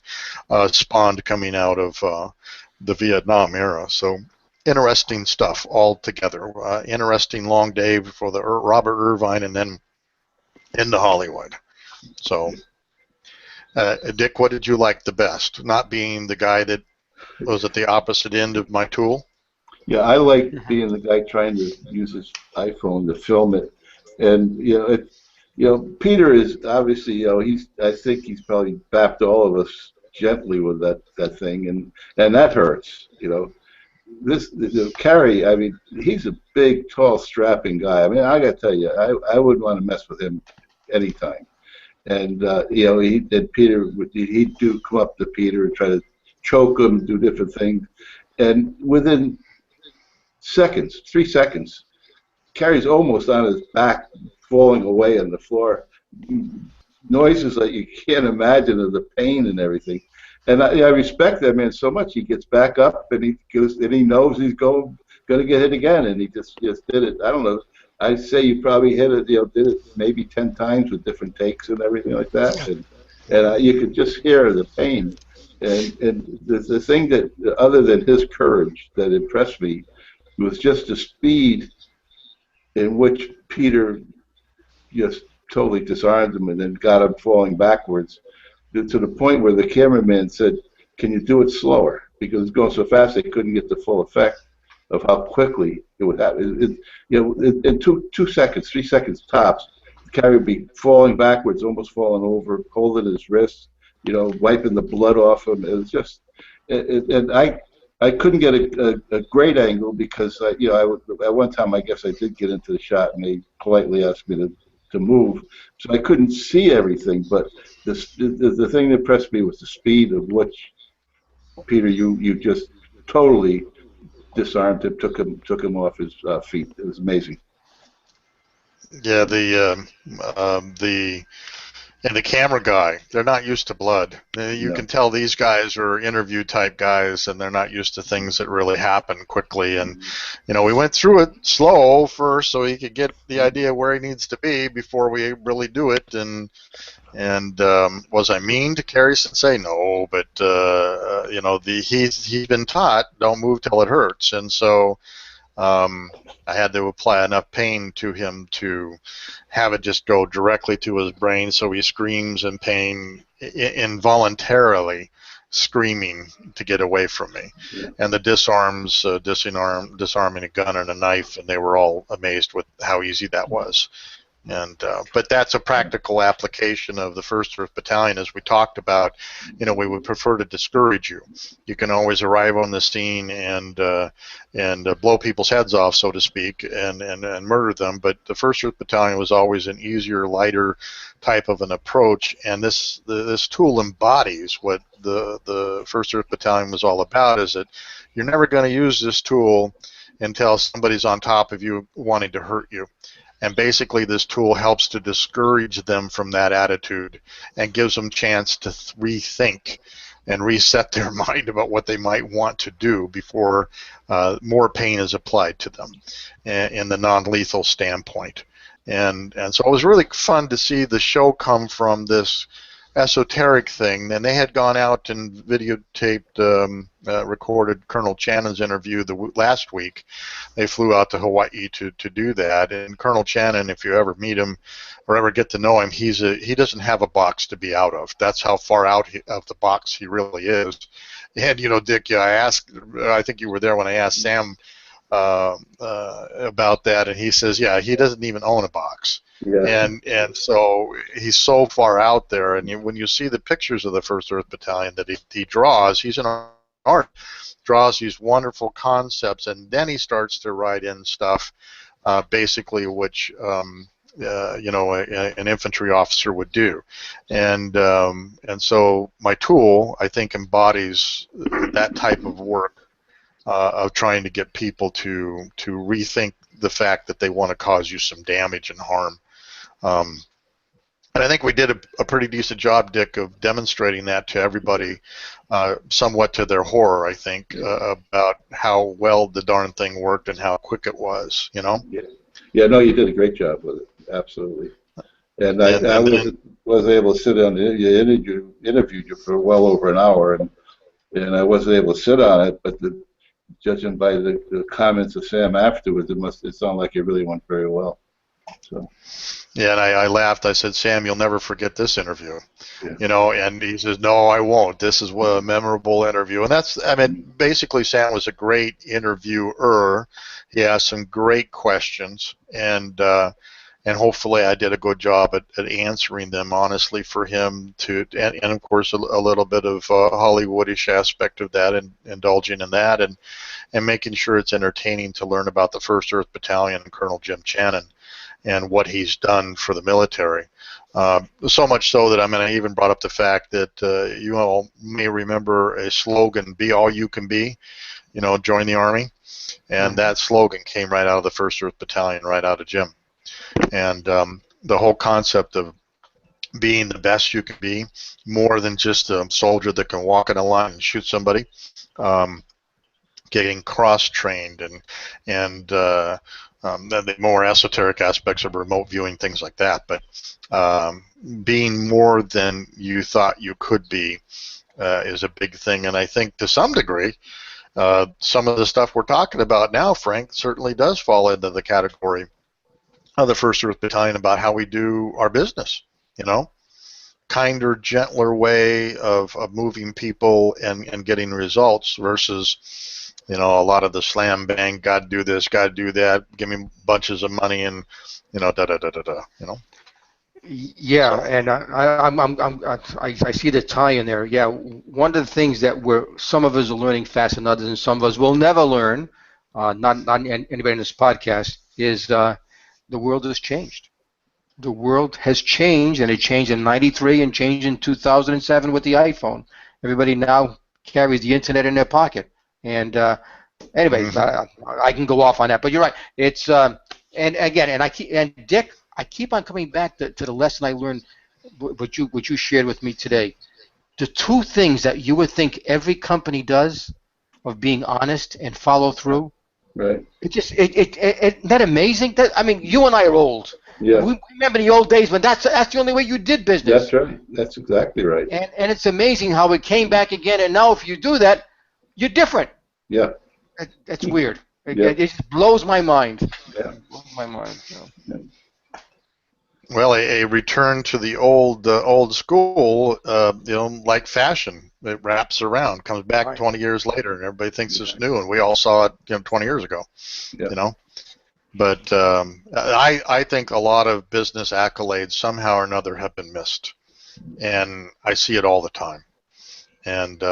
spawned coming out of the Vietnam era. So interesting stuff altogether. Interesting long day for the Robert Irvine and then into Hollywood. So, Dick, what did you like the best? Not being the guy that was at the opposite end of my tool? Yeah, I like being the guy trying to use his iPhone to film it, and Peter is obviously, I think he's probably bapped all of us gently with that thing, and that hurts. Carrie, I mean, he's a big, tall, strapping guy. I mean, I got to tell you, I wouldn't want to mess with him anytime. And he'd come up to Peter and try to choke him, do different things, and within seconds, 3 seconds, Carrie's almost on his back, falling away on the floor. Noises that you can't imagine of the pain and everything. And I respect that man so much. He gets back up and he goes, and he knows he's going to get hit again, and he just did it. I don't know. I'd say you probably hit it, did it maybe 10 times with different takes and everything like that, and you could just hear the pain. And the thing that, other than his courage, that impressed me was just the speed in which Peter just totally disarmed him and then got him falling backwards to the point where the cameraman said, "Can you do it slower?" Because it was going so fast they couldn't get the full effect of how quickly it would happen. In 2 seconds, 3 seconds tops, the guy would be falling backwards, almost falling over, holding his wrists, wiping the blood off him. It was just, and I couldn't get a great angle because at one time I guess I did get into the shot and they politely asked me to move, so I couldn't see everything. But the thing that impressed me was the speed of which Peter, you just totally disarmed him, took him off his feet. It was amazing. Yeah, and the camera guy, they're not used to blood. You can tell these guys are interview type guys, and they're not used to things that really happen quickly. And we went through it slow first, so he could get the idea where he needs to be before we really do it. And was I mean to Carrie Sensei? No, but he's been taught don't move till it hurts, and so I had to apply enough pain to him to have it just go directly to his brain, so he screams in pain involuntarily, screaming to get away from me. Yeah. And the disarming a gun and a knife, and they were all amazed with how easy that was. And but that's a practical application of the 1st Earth Battalion, as we talked about. We would prefer to discourage you. You can always arrive on the scene and blow people's heads off, so to speak, and murder them. But the 1st Earth Battalion was always an easier, lighter type of an approach. And this tool embodies what the 1st Earth Battalion was all about. Is that you're never going to use this tool until somebody's on top of you wanting to hurt you. And basically this tool helps to discourage them from that attitude and gives them a chance to rethink and reset their mind about what they might want to do before more pain is applied to them in the non-lethal standpoint. And so it was really fun to see the show come from this esoteric thing, and they had gone out and videotaped, recorded Colonel Channon's interview last week. They flew out to Hawaii to do that. And Colonel Channon, if you ever meet him or ever get to know him, he doesn't have a box to be out of. That's how far out of the box he really is. And Dick, I think you were there when I asked Sam about that, and he says, yeah, he doesn't even own a box. Yeah. And so he's so far out there, and when you see the pictures of the First Earth Battalion that he draws, he's an art, draws these wonderful concepts, and then he starts to write in stuff, basically, which an infantry officer would do, and so my tool, I think, embodies that type of work. Of trying to get people to rethink the fact that they want to cause you some damage and harm. And I think we did a pretty decent job, Dick, of demonstrating that to everybody, somewhat to their horror, I think, about how well the darn thing worked and how quick it was, Yeah, no, you did a great job with it, absolutely. And I was able to sit on the interviewed you for well over an hour, and I wasn't able to sit on it, but judging by the comments of Sam afterwards, it sounded like it really went very well. So. Yeah, and I laughed. I said, Sam, you'll never forget this interview. Yeah. And he says, no, I won't. This is a memorable interview. And basically Sam was a great interviewer. He asked some great questions, and hopefully I did a good job at answering them honestly for him and of course a little bit of Hollywoodish aspect of that, and indulging in that, and making sure it's entertaining to learn about the First Earth Battalion and Colonel Jim Channon and what he's done for the military. So much so that I even brought up the fact that you all may remember a slogan, "Be all you can be," join the Army, and that slogan came right out of the First Earth Battalion, right out of Jim. And the whole concept of being the best you can be, more than just a soldier that can walk in a line and shoot somebody, getting cross-trained and the more esoteric aspects of remote viewing, things like that. But being more than you thought you could be is a big thing. And I think to some degree, some of the stuff we're talking about now, Frank, certainly does fall into the category of the First Earth Battalion about how we do our business, kinder, gentler way of moving people and getting results versus, a lot of the slam bang, got to do this, got to do that, give me bunches of money and, da da da da da, Yeah, so. And I see the tie in there. Yeah, one of the things that some of us are learning faster than others, and some of us will never learn, not anybody in this podcast, is the world has changed. The world has changed, and it changed in '93 and changed in 2007 with the iPhone. Everybody now carries the internet in their pocket. And anyway, I can go off on that, but you're right. It's and again, and Dick, I keep on coming back to the lesson I learned, what you shared with me today. The two things that you would think every company does, of being honest and follow through. Right. Isn't that amazing? You and I are old. Yeah. We remember the old days when that's the only way you did business. That's right. That's exactly right. And it's amazing how it came back again, and now if you do that, you're different. Yeah. That's weird. Yeah. It just blows my mind. Yeah. It blows my mind. Yeah. Well, a return to the old school, like fashion. It wraps around, comes back right. 20 years later, and everybody thinks it's new, and we all saw it 20 years ago. Yeah. But I think a lot of business accolades somehow or another have been missed, and I see it all the time. And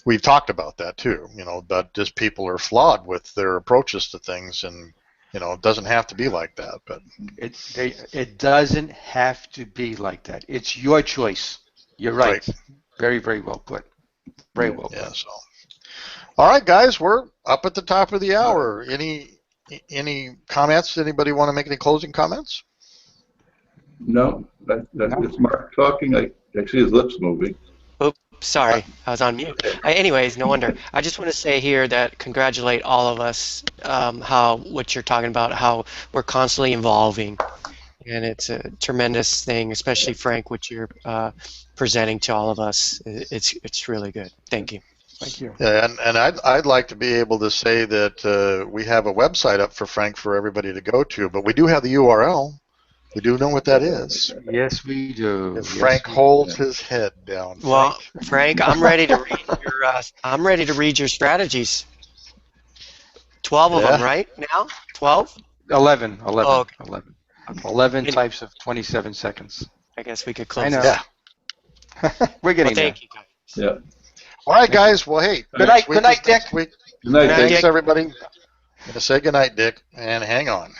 we've talked about that too, but just people are flawed with their approaches to things, and it doesn't have to be like that. But it doesn't have to be like that. It's your choice. You're right. Very, very well put. Very well put. Yeah. So, all right, guys, we're up at the top of the hour. Any comments? Anybody want to make any closing comments? No. It's Mark talking. I see his lips moving. Sorry, I was on mute. Anyways, no wonder. I just want to say here that congratulate all of us, what you're talking about, how we're constantly evolving. And it's a tremendous thing, especially Frank, what you're presenting to all of us. It's really good. Thank you. Thank you. Yeah, and I'd like to be able to say that we have a website up for Frank for everybody to go to, but we do have the URL. We do know what that is. Yes, we do. If Yes, Frank we holds do. his head down. Well, Frank. Frank, I'm ready to read your. I'm ready to read your strategies. 12 of them, Yeah. right now? 12? 11. Oh, okay. 11. Okay. 11 Anyway, types of 27 seconds. I guess we could I close know. this. Yeah. We're getting Well, there. thank you, guys. Yeah. All right, guys. Well, hey. Good next night. week Good night, is next Dick. week. Good night, Good night, Dick. Thanks, Dick. everybody. I'm going to say good night, Dick, and hang on.